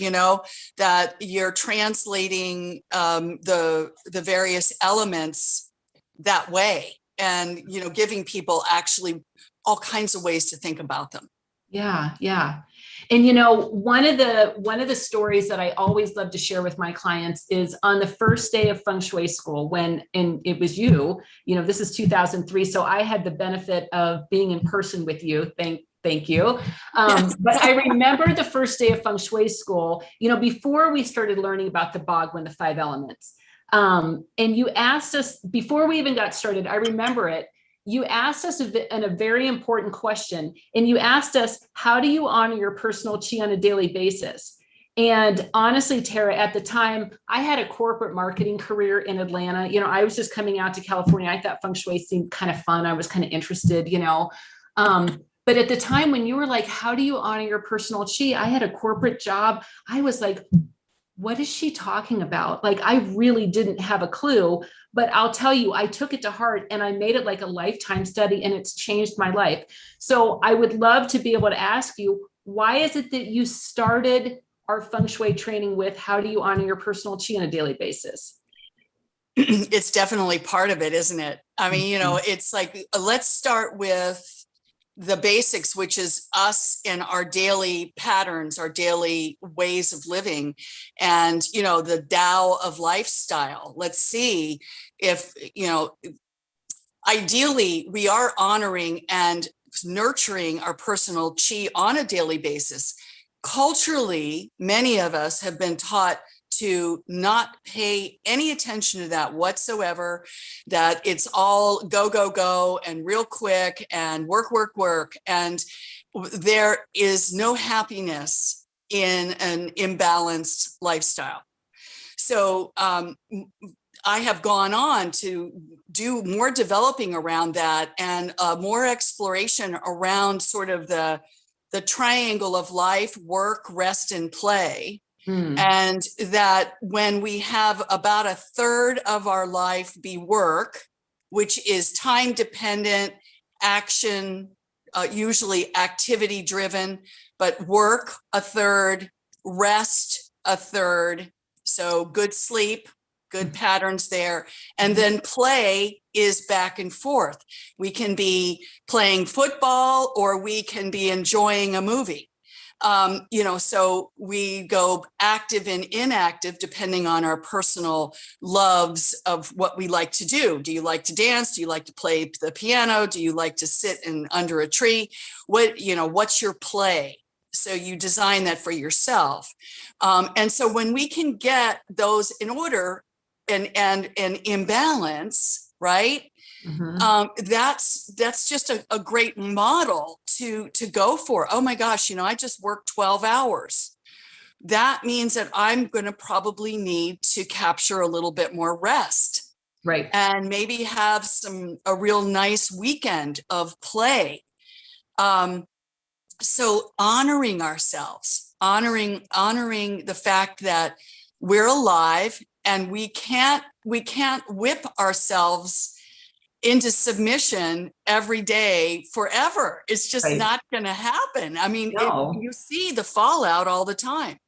that you're translating the various elements that way, and, giving people actually all kinds of ways to think about them. Yeah. Yeah. And one of the stories that I always love to share with my clients is on the first day of Feng Shui school, and it was this is 2003. So I had the benefit of being in person with you. Thank you. But I remember the first day of Feng Shui school, before we started learning about the Bhagwan, the 5 elements. And you asked us before we even got started, I remember it. You asked us a very important question, and you asked us, how do you honor your personal chi on a daily basis? And honestly, Terah, at the time, I had a corporate marketing career in Atlanta. I was just coming out to California. I thought Feng Shui seemed kind of fun. I was kind of interested, but at the time when you were like, how do you honor your personal chi? I had a corporate job. I was like, what is she talking about? Like, I really didn't have a clue, but I'll tell you, I took it to heart and I made it like a lifetime study, and it's changed my life. So I would love to be able to ask you, why is it that you started our Feng Shui training with, how do you honor your personal chi on a daily basis? It's definitely part of it, isn't it? I mean, it's like, let's start with the basics, which is us and our daily patterns, our daily ways of living, and, the Tao of lifestyle. Let's see if, ideally we are honoring and nurturing our personal chi on a daily basis. Culturally, many of us have been taught to not pay any attention to that whatsoever, that it's all go, go, go, and real quick, and work, work, work. And there is no happiness in an imbalanced lifestyle. So I have gone on to do more developing around that, and more exploration around sort of the triangle of life, work, rest, and play. And that when we have about 1/3 of our life be work, which is time dependent, action, usually activity driven, but work 1/3, rest 1/3. So good sleep, good patterns there. And then play is back and forth. We can be playing football, or we can be enjoying a movie. So we go active and inactive depending on our personal loves of what we like to do. Do you like to dance? Do you like to play the piano? Do you like to sit under a tree? What's your play? So you design that for yourself. And so when we can get those in order and in balance, right? That's just a great model to go for. Oh my gosh, I just worked 12 hours. That means that I'm going to probably need to capture a little bit more rest. Right. And maybe have a real nice weekend of play. So honoring ourselves, honoring the fact that we're alive and we can't whip ourselves into submission every day forever. It's just Right. not going to happen. I mean, No. you see the fallout all the time.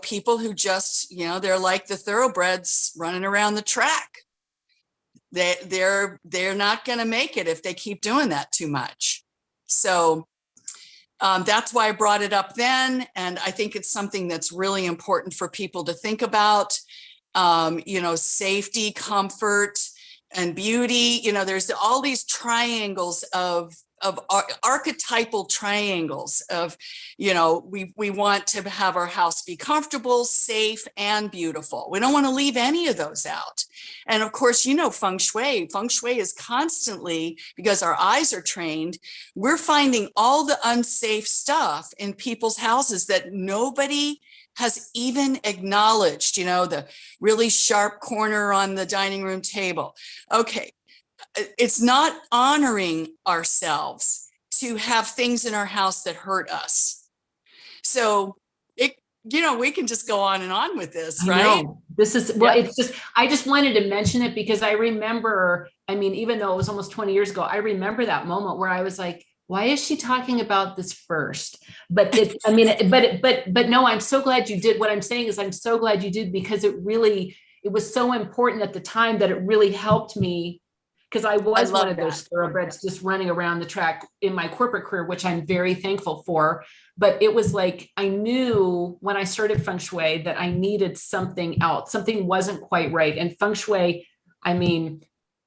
People who just, they're like the thoroughbreds running around the track. They're not going to make it if they keep doing that too much. So that's why I brought it up then. And I think it's something that's really important for people to think about. Safety, comfort, and beauty. There's all these triangles of archetypal triangles of, we want to have our house be comfortable, safe, and beautiful. We don't want to leave any of those out. And of course, Feng Shui is constantly, because our eyes are trained, we're finding all the unsafe stuff in people's houses that nobody has even acknowledged, the really sharp corner on the dining room table. Okay, it's not honoring ourselves to have things in our house that hurt us. So we can just go on and on with this, right? I know. This is, well, it's just, I just wanted to mention it because I remember, even though it was almost 20 years ago, I remember that moment where I was like, why is she talking about this first? But no, I'm so glad you did. What I'm saying is I'm so glad you did, because it was so important at the time that it really helped me, because I was one of those thoroughbreds just running around the track in my corporate career, which I'm very thankful for. But it was like, I knew when I started Feng Shui that I needed something else. Something wasn't quite right. And Feng Shui,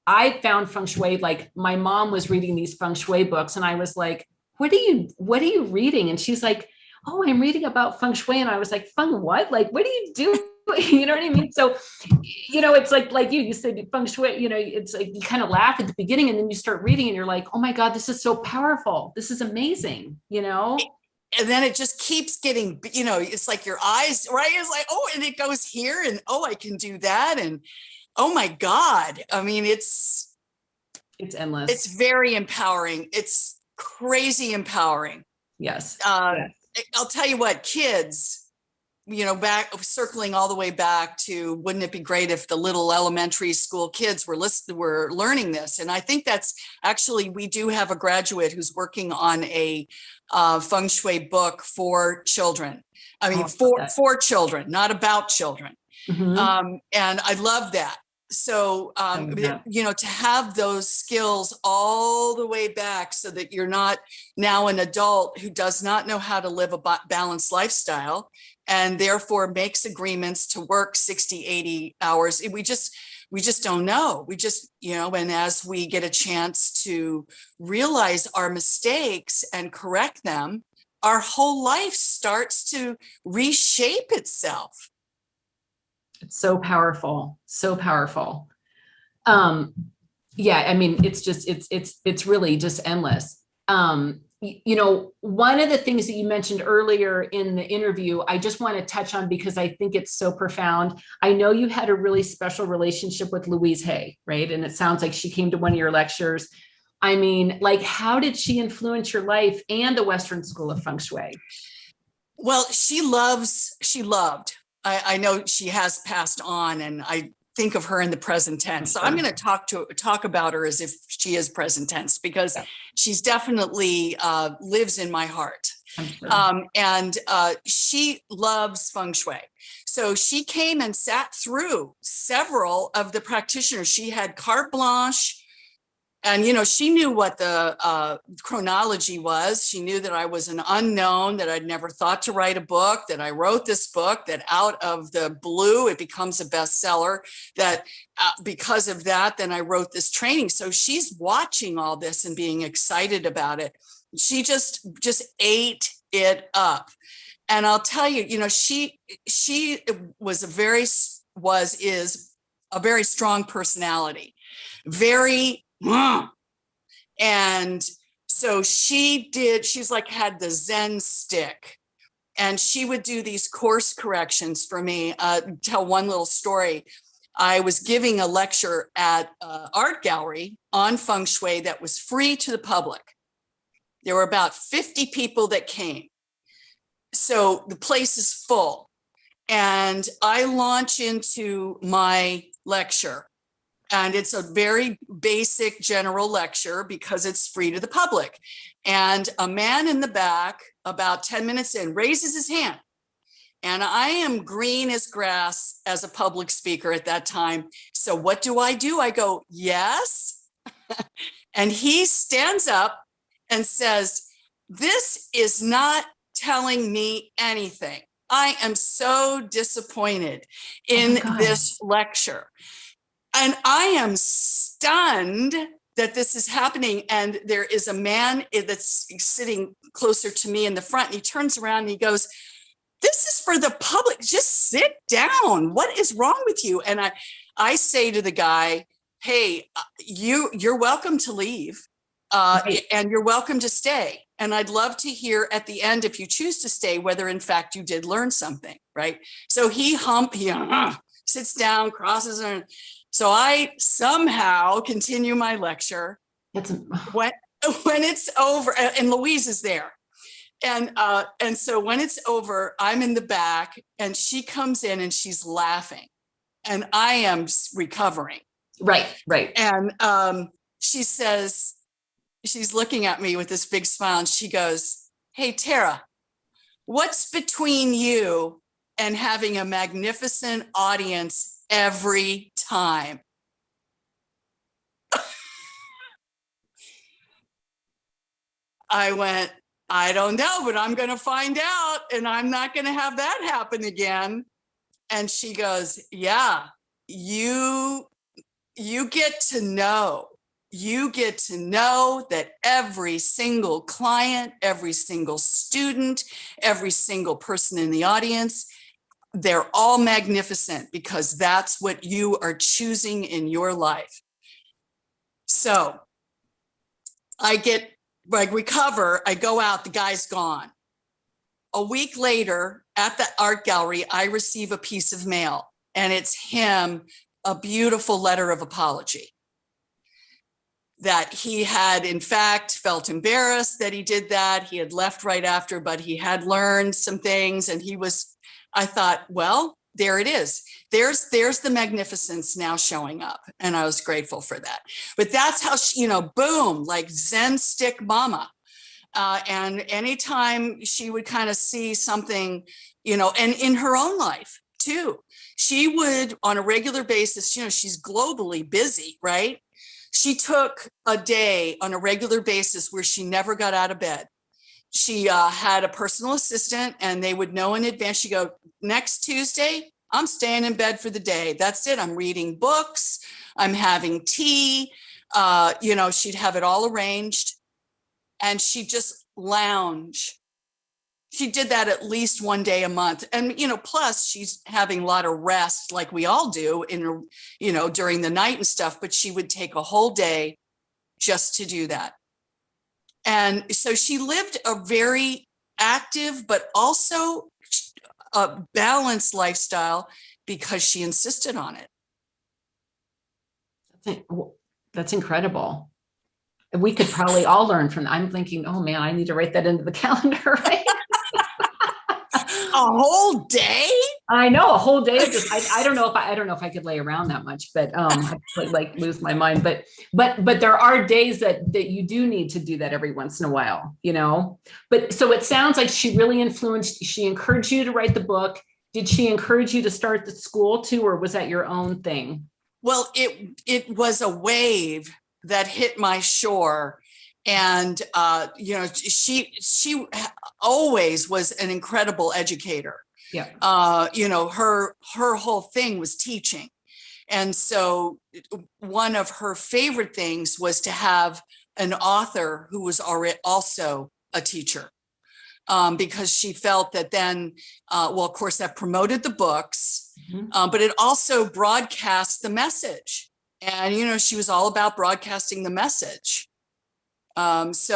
I found Feng Shui, like my mom was reading these Feng Shui books and I was like, what are you reading? And she's like, oh, I'm reading about Feng Shui. And I was like, Feng what? Like, what do you do? You know what I mean? So, it's like you said Feng Shui, it's like you kind of laugh at the beginning and then you start reading and you're like, oh my God, this is so powerful. This is amazing, And then it just keeps getting, it's like your eyes, right? It's like, oh, and it goes here and, oh, I can do that. And oh my God. It's endless. It's very empowering. It's crazy empowering. Yes. I'll tell you what, kids, back circling all the way back to, wouldn't it be great if the little elementary school kids were learning this? And I think that's actually, we do have a graduate who's working on a Feng Shui book for children. For children, not about children. Mm-hmm. And I love that. So, to have those skills all the way back so that you're not now an adult who does not know how to live a balanced lifestyle and therefore makes agreements to work 60, 80 hours. We just don't know. We just, and as we get a chance to realize our mistakes and correct them, our whole life starts to reshape itself. It's so powerful. So powerful. It's really just endless. One of the things that you mentioned earlier in the interview, I just want to touch on because I think it's so profound. I know you had a really special relationship with Louise Hay, right? And it sounds like she came to one of your lectures. How did she influence your life and the Western School of Feng Shui? Well, she loved. I know she has passed on, and I think of her in the present tense. So I'm going to talk about her as if she is present tense, because she's definitely lives in my heart. And she loves Feng Shui. So she came and sat through several of the practitioners. She had carte blanche And, she knew what the chronology was. She knew that I was an unknown, that I'd never thought to write a book, that I wrote this book, that out of the blue, it becomes a bestseller, that because of that, then I wrote this training. So she's watching all this and being excited about it. She just ate it up. And I'll tell you, she is a very strong personality, very, and so she's like had the Zen stick, and she would do these course corrections for me. Tell one little story. I was giving a lecture at an art gallery on Feng Shui that was free to the public. There were about 50 people that came. So the place is full. And I launch into my lecture. And it's a very basic general lecture because it's free to the public. And a man in the back, about 10 minutes in, raises his hand. And I am green as grass as a public speaker at that time. So what do? I go, yes. And he stands up and says, "This is not telling me anything. I am so disappointed in this lecture." And I am stunned that this is happening. And there is a man that's sitting closer to me in the front, and he turns around and he goes, "This is for the public. Just sit down. What is wrong with you?" And I say to the guy, "Hey, you're welcome to leave, and you're welcome to stay. And I'd love to hear at the end, if you choose to stay, whether in fact you did learn something," right? So he sits down, crosses, and so I somehow continue my lecture. When it's over, and Louise is there. And so when it's over, I'm in the back, and she comes in and she's laughing, and I am recovering. Right. And she says, she's looking at me with this big smile, and she goes, "Hey, Terah, what's between you and having a magnificent audience every time?" I went, "I don't know, but I'm going to find out, and I'm not going to have that happen again." And she goes, "Yeah, you get to know. You get to know that every single client, every single student, every single person in the audience, they're all magnificent because that's what you are choosing in your life." So I recover, I go out, the guy's gone. A week later at the art gallery, I receive a piece of mail, and it's him, a beautiful letter of apology. That he had, in fact, felt embarrassed that he did that. He had left right after, but he had learned some things, and I thought, well, there it is. There's the magnificence now showing up. And I was grateful for that. But that's how she, boom, like Zen stick mama. And anytime she would kind of see something, and in her own life too, she would on a regular basis, she's globally busy, right? She took a day on a regular basis where she never got out of bed. She had a personal assistant, and they would know in advance. She'd go, "Next Tuesday, I'm staying in bed for the day. That's it. I'm reading books. I'm having tea." She'd have it all arranged, and she'd just lounge. She did that at least one day a month. And, plus she's having a lot of rest like we all do during the night and stuff, but she would take a whole day just to do that. And so she lived a very active, but also a balanced lifestyle because she insisted on it. That's incredible. We could probably all learn from that. I'm thinking, oh man, I need to write that into the calendar, right? A whole day? I know, a whole day. I don't know if I could lay around that much, but I'd like lose my mind. But there are days that you do need to do that every once in a while, But so it sounds like she really she encouraged you to write the book. Did she encourage you to start the school too, or was that your own thing? Well, it was a wave that hit my shore. And, she always was an incredible educator. Yeah. Her whole thing was teaching. And so one of her favorite things was to have an author who was already also a teacher, because she felt that then, of course, that promoted the books, but it also broadcast the message. And, she was all about broadcasting the message. She was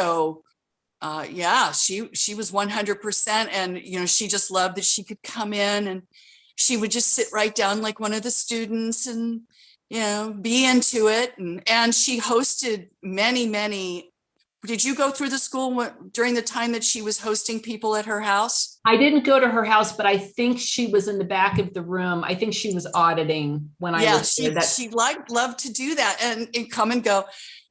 100%. And, she just loved that she could come in and she would just sit right down like one of the students and, be into it. And she hosted many. Did you go through the school during the time that she was hosting people at her house? I didn't go to her house, but I think she was in the back of the room. I think she was auditing when I was there. She loved to do that and come and go.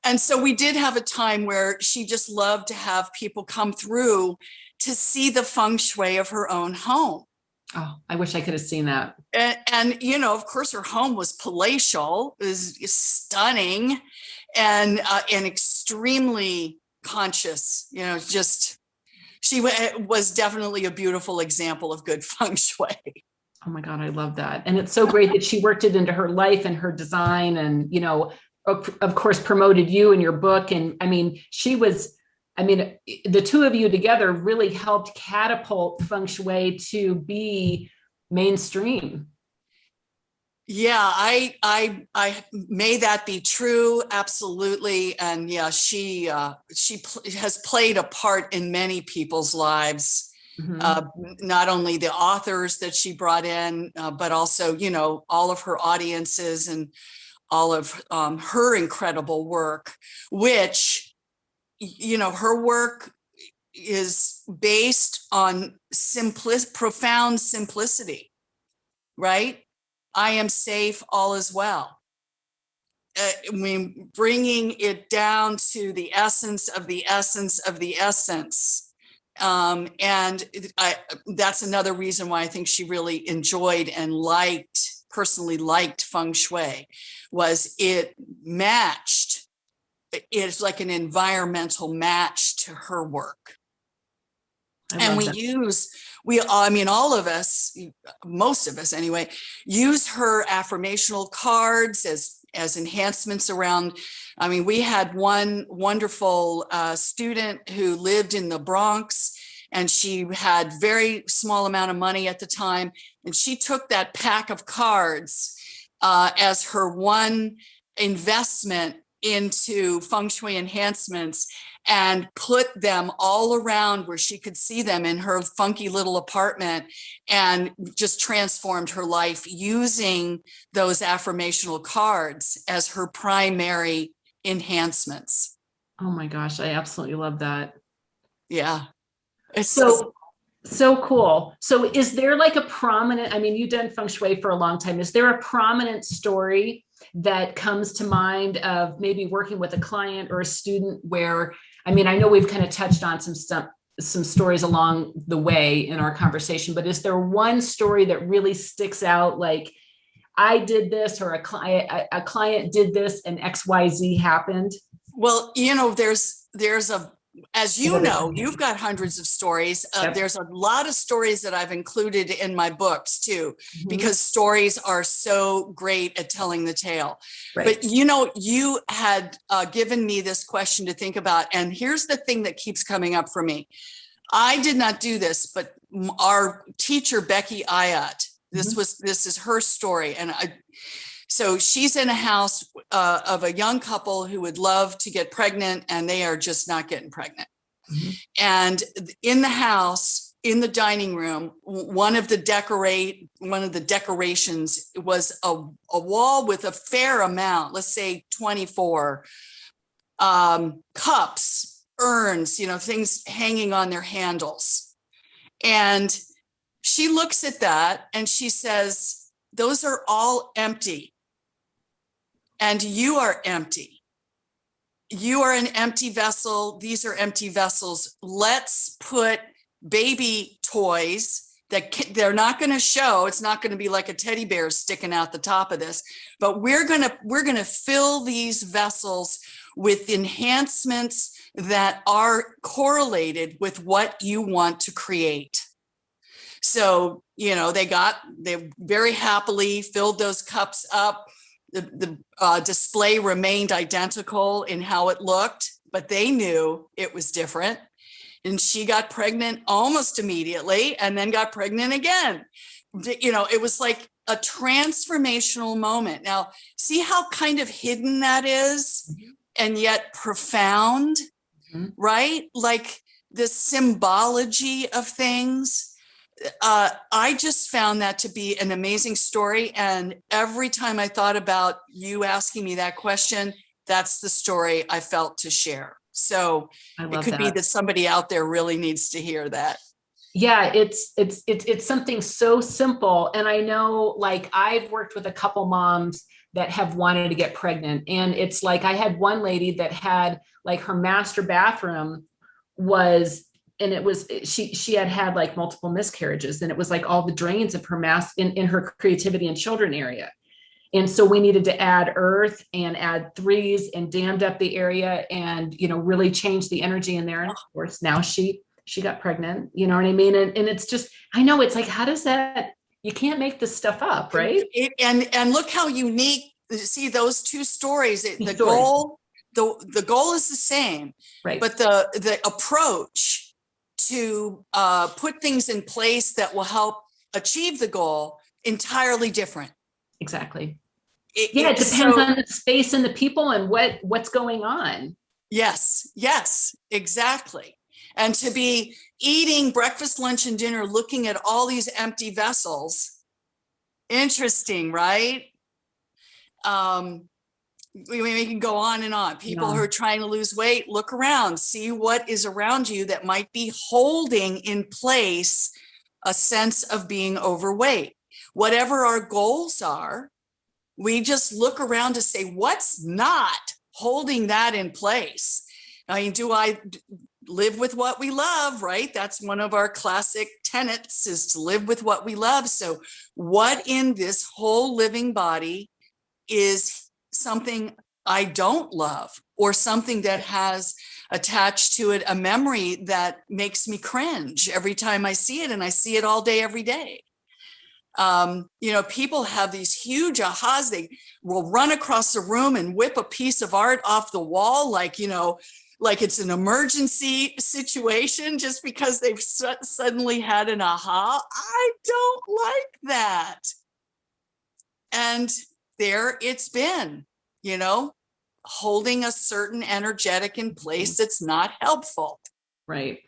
And so we did have a time where she just loved to have people come through to see the feng shui of her own home. Oh, I wish I could have seen that. And of course, her home was palatial, is stunning, and extremely conscious. She was definitely a beautiful example of good feng shui. Oh my God, I love that. And it's so great that she worked it into her life and her design and, of course, promoted you and your book. And the two of you together really helped catapult feng shui to be mainstream. Yeah, I may that be true. Absolutely. And yeah, she has played a part in many people's lives. Not only the authors that she brought in, but also, all of her audiences and all of her incredible work, which, her work is based on profound simplicity, right? I am safe, all is well. Bringing it down to the essence of the essence of the essence. That's another reason why I think she really enjoyed and personally liked feng shui, was it's like an environmental match to her work. And all of us, most of us anyway, use her affirmational cards as enhancements around. We had one wonderful student who lived in the Bronx, and she had very small amount of money at the time. And she took that pack of cards as her one investment into feng shui enhancements, and put them all around where she could see them in her funky little apartment, and just transformed her life using those affirmational cards as her primary enhancements. Oh my gosh, I absolutely love that. Yeah. It's so cool. So is there like a prominent, you've done feng shui for a long time. Is there a prominent story that comes to mind of maybe working with a client or a student where, I know we've kind of touched on some stories along the way in our conversation, but is there one story that really sticks out? Like, I did this, or a client did this and XYZ happened? Well, as you've got hundreds of stories. Yep. There's a lot of stories that I've included in my books too, because stories are so great at telling the tale. Right. But, you had given me this question to think about. And here's the thing that keeps coming up for me. I did not do this, but our teacher, Becky Ayat, this is her story. And so she's in a house of a young couple who would love to get pregnant, and they are just not getting pregnant. And in the house, in the dining room, one of the decorations was a wall with a fair amount, let's say 24 cups, urns, things hanging on their handles. And she looks at that and she says, "Those are all empty. And you are empty. You are an empty vessel. These are empty vessels. Let's put baby toys that they're not going to show. It's not going to be like a teddy bear sticking out the top of this, but we're going to fill these vessels with enhancements that are correlated with what you want to create. So, they very happily filled those cups up. The display remained identical in how it looked, but they knew it was different. And she got pregnant almost immediately and then got pregnant again. It was like a transformational moment. Now, see how kind of hidden that is and yet profound, right? Like the symbology of things. I just found that to be an amazing story. And every time I thought about you asking me that question, that's the story I felt to share. So it could be that somebody out there really needs to hear that. Yeah, it's something so simple. And I know, like, I've worked with a couple moms that have wanted to get pregnant. And it's like, I had one lady that had, like, her master bathroom was, and it was, she had like multiple miscarriages, and it was like all the drains of her in her creativity and children area. And so we needed to add earth and add threes and dammed up the area and, really change the energy in there. And of course, now she got pregnant, you know what I mean? And it's just, I know, it's like, how does that, you can't make this stuff up, right? And look how unique, see those two stories, the goal is the same, right? But the approach to put things in place that will help achieve the goal, entirely different. Exactly. It depends on the space and the people and what's going on. Yes, exactly. And to be eating breakfast, lunch, and dinner, looking at all these empty vessels. Interesting, right? We can go on and on. People who are trying to lose weight, look around, see what is around you that might be holding in place a sense of being overweight. Whatever our goals are, we just look around to say, what's not holding that in place? I mean, do I live with what we love, right? That's one of our classic tenets, is to live with what we love. So what in this whole living body is something I don't love, or something that has attached to it a memory that makes me cringe every time I see it, and I see it all day, every day. People have these huge ahas. They will run across the room and whip a piece of art off the wall, like it's an emergency situation, just because they've suddenly had an aha. I don't like that. And there it's been, holding a certain energetic in place that's not helpful. Right.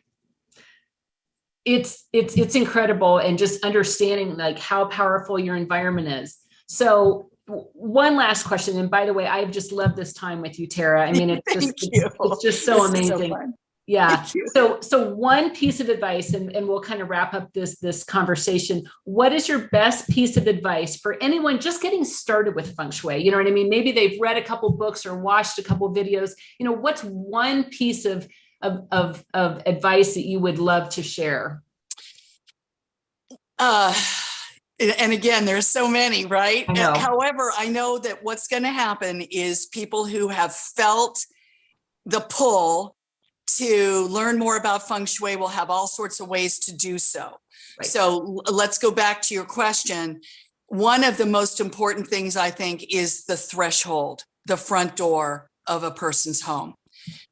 It's incredible, and just understanding like how powerful your environment is. So one last question, and by the way, I've just loved this time with you, Terah. I mean, it's just so amazing. So yeah. So one piece of advice, and we'll kind of wrap up this conversation. What is your best piece of advice for anyone just getting started with Feng Shui? You know what I mean? Maybe they've read a couple books or watched a couple videos. What's one piece of advice that you would love to share? And again, there's so many, right? I know. However, I know that what's going to happen is people who have felt the pull to learn more about Feng Shui will have all sorts of ways to do so. Right. So let's go back to your question. One of the most important things, I think, is the threshold, the front door of a person's home,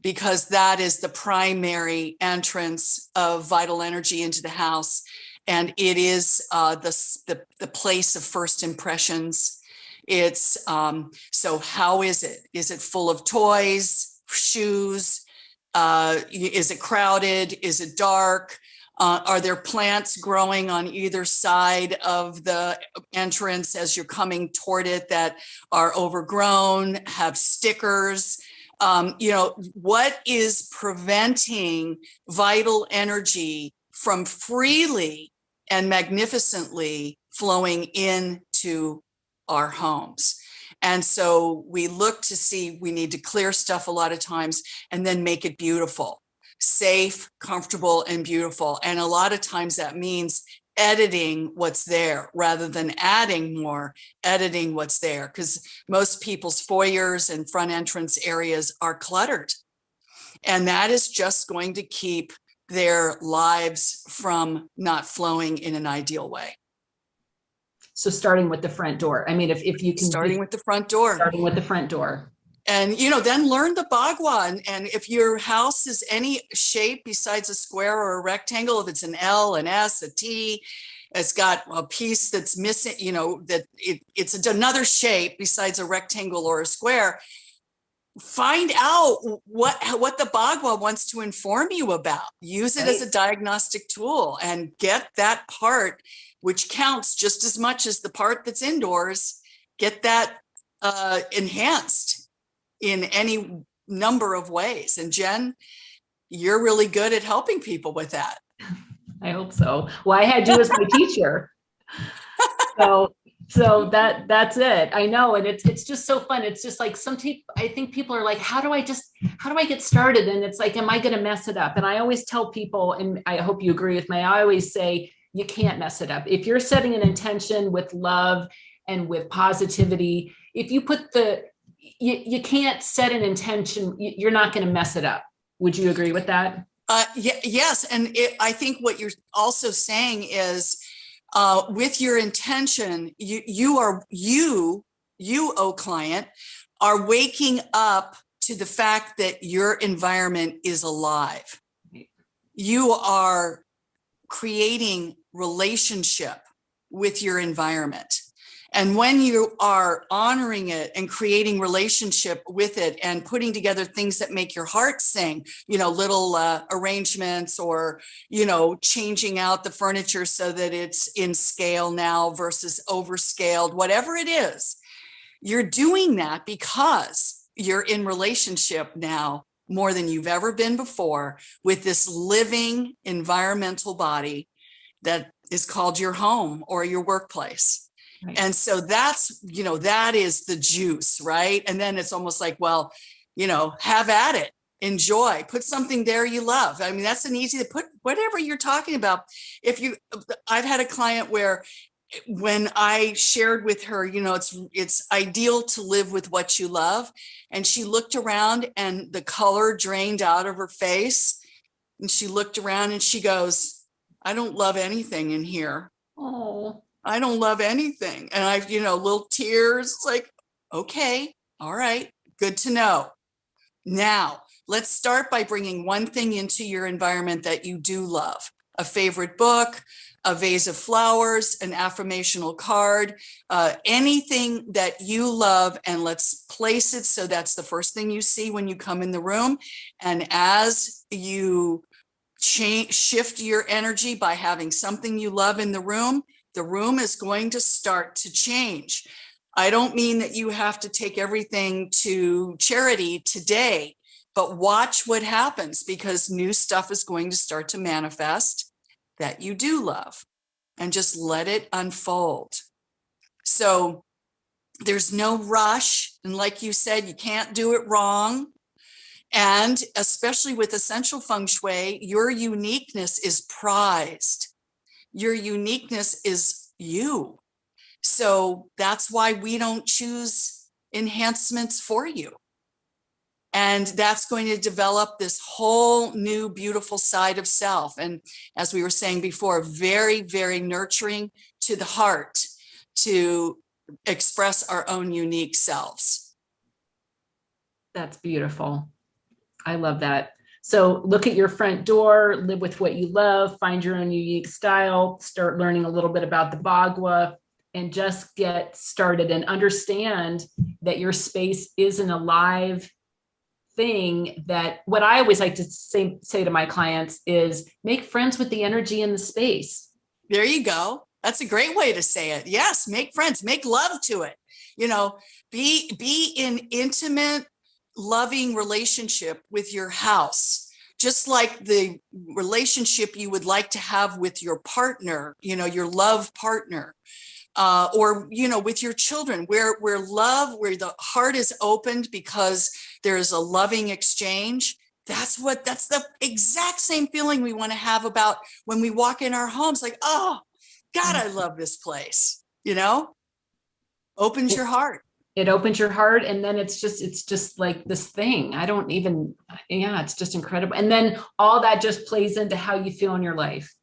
because that is the primary entrance of vital energy into the house. And it is the place of first impressions. It's so how is it? Is it full of toys, shoes? Is it crowded? Is it dark? Are there plants growing on either side of the entrance as you're coming toward it that are overgrown, have stickers? What is preventing vital energy from freely and magnificently flowing into our homes? And so we look to see, we need to clear stuff a lot of times and then make it beautiful, safe, comfortable, and beautiful. And a lot of times that means editing what's there rather than adding more, editing what's there, because most people's foyers and front entrance areas are cluttered. And that is just going to keep their lives from not flowing in an ideal way. So starting with the front door. I mean, if you can starting with the front door. Starting with the front door. And, then learn the Bagua. And if your house is any shape besides a square or a rectangle, if it's an L, an S, a T, it's got a piece that's missing, that it's another shape besides a rectangle or a square, find out what the Bagua wants to inform you about. Use it as a diagnostic tool and get that part, which counts just as much as the part that's indoors, get that enhanced in any number of ways. And Jen, you're really good at helping people with that. I hope so. Well, I had you as my teacher. So that's it. I know. And it's just so fun. It's just like I think people are like, how do I get started? And it's like, am I going to mess it up? And I always tell people, and I hope you agree with me, I always say, you can't mess it up. If you're setting an intention with love and with positivity, if you put you can't set an intention, you're not going to mess it up. Would you agree with that? Yes. And I think what you're also saying is, with your intention, you, oh client, are waking up to the fact that your environment is alive. You are creating relationship with your environment. And when you are honoring it and creating relationship with it and putting together things that make your heart sing, little arrangements or, changing out the furniture so that it's in scale now versus overscaled, whatever it is, you're doing that because you're in relationship now more than you've ever been before with this living environmental body that is called your home or your workplace. Right. And so that's, that is the juice, right? And then it's almost like, well, have at it, enjoy, put something there you love. I mean, that's an easy to put whatever you're talking about. I've had a client where when I shared with her, it's ideal to live with what you love. And she looked around and the color drained out of her face. And she looked around and she goes, I don't love anything in here. Oh, I don't love anything. And I've, little tears. It's like, okay, all right, good to know. Now, let's start by bringing one thing into your environment that you do love. A favorite book, a vase of flowers, an affirmational card, anything that you love, and let's place it so that's the first thing you see when you come in the room. And as you shift your energy by having something you love in the room is going to start to change. I don't mean that you have to take everything to charity today, but watch what happens because new stuff is going to start to manifest that you do love and just let it unfold. So there's no rush. And like you said, you can't do it wrong. And especially with essential feng shui, your uniqueness is prized. Your uniqueness is you. So that's why we don't choose enhancements for you. And that's going to develop this whole new beautiful side of self. And as we were saying before, very, very nurturing to the heart to express our own unique selves. That's beautiful. I love that. So look at your front door, live with what you love, find your own unique style, start learning a little bit about the Bagua, and just get started and understand that your space is an alive thing. That what I always like to say to my clients is make friends with the energy in the space. There you go. That's a great way to say it. Yes, make friends, make love to it. Be in intimate, loving relationship with your house, just like the relationship you would like to have with your partner, your love partner, or, with your children, where the heart is opened because there is a loving exchange. That's the exact same feeling we want to have about when we walk in our homes, like, oh, God, I love this place. You know, opens your heart. It opens your heart, and then it's just like this thing. I don't even, yeah, it's just incredible. And then all that just plays into how you feel in your life.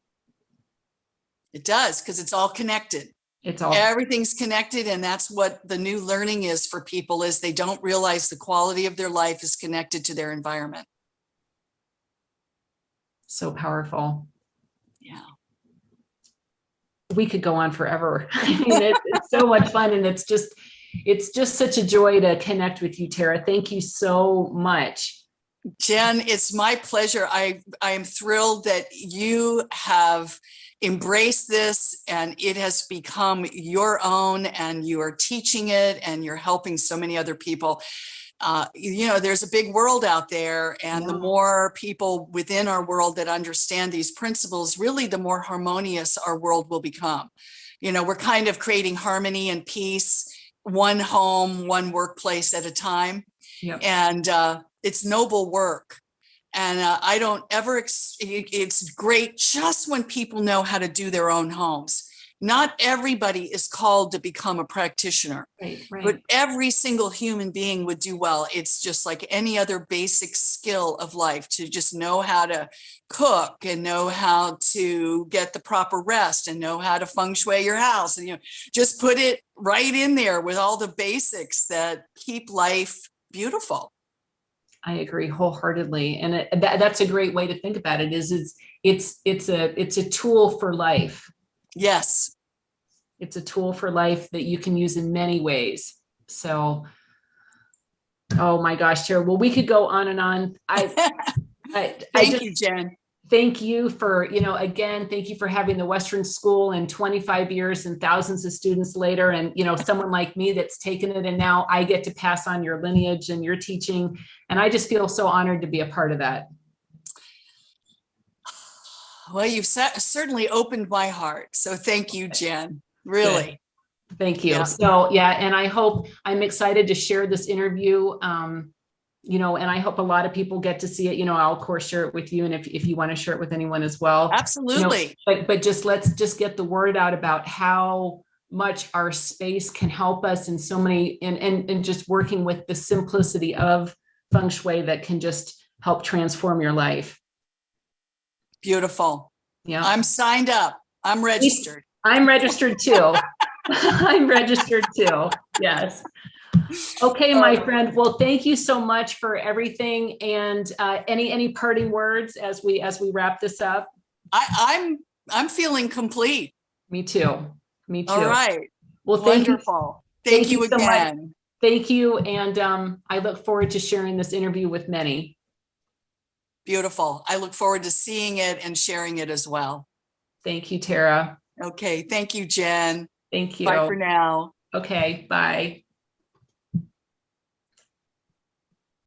It does, because it's all connected. It's all, Everything's connected. And that's what the new learning is for people, is they don't realize the quality of their life is connected to their environment. so powerful. Yeah. We could go on forever. I mean, it's so much fun, and it's just such a joy to connect with you, Terah. Thank you so much. Jen, it's my pleasure. I am thrilled that you have embraced this and it has become your own, and you are teaching it and you're helping so many other people. You know, there's a big world out there, and the more people within our world that understand these principles, really the more harmonious our world will become. You know, we're kind of creating harmony and peace, one home, one workplace at a time. Yep. And it's noble work. And I don't ever, it's great just when people know how to do their own homes. Not everybody is called to become a practitioner, Right. but every single human being would do well. It's just like any other basic skill of life, to just know how to cook and know how to get the proper rest and know how to feng shui your house. And, you know, just put it right in there with all the basics that keep life beautiful. I agree wholeheartedly. And that's a great way to think about it, it's a tool for life. Yes. It's a tool for life that you can use in many ways. So, oh my gosh, Terah, well, we could go on and on. Thank you, Jen. Thank you for, again, thank you for having the Western School in 25 years and thousands of students later. And, someone like me that's taken it, and now I get to pass on your lineage and your teaching. And I just feel so honored to be a part of that. Well, you've certainly opened my heart. So thank you, Jen. Really. Good. Thank you. Yeah. So, and I'm excited to share this interview. And I hope a lot of people get to see it. I'll of course share it with you. And if you want to share it with anyone as well. Absolutely. But let's just get the word out about how much our space can help us in so many, and just working with the simplicity of Feng Shui that can just help transform your life. Beautiful. Yeah. I'm signed up. I'm registered. I'm registered too. I'm registered too. Yes. Okay, my friend. Well, thank you so much for everything. And any parting words as we wrap this up? I'm feeling complete. Me too. Me too. All right. Well, wonderful. Thank you so again. Much. Thank you. And I look forward to sharing this interview with many. Beautiful. I look forward to seeing it and sharing it as well. Thank you, Terah. Okay. Thank you, Jen. Thank you. Bye for now. Okay. Bye.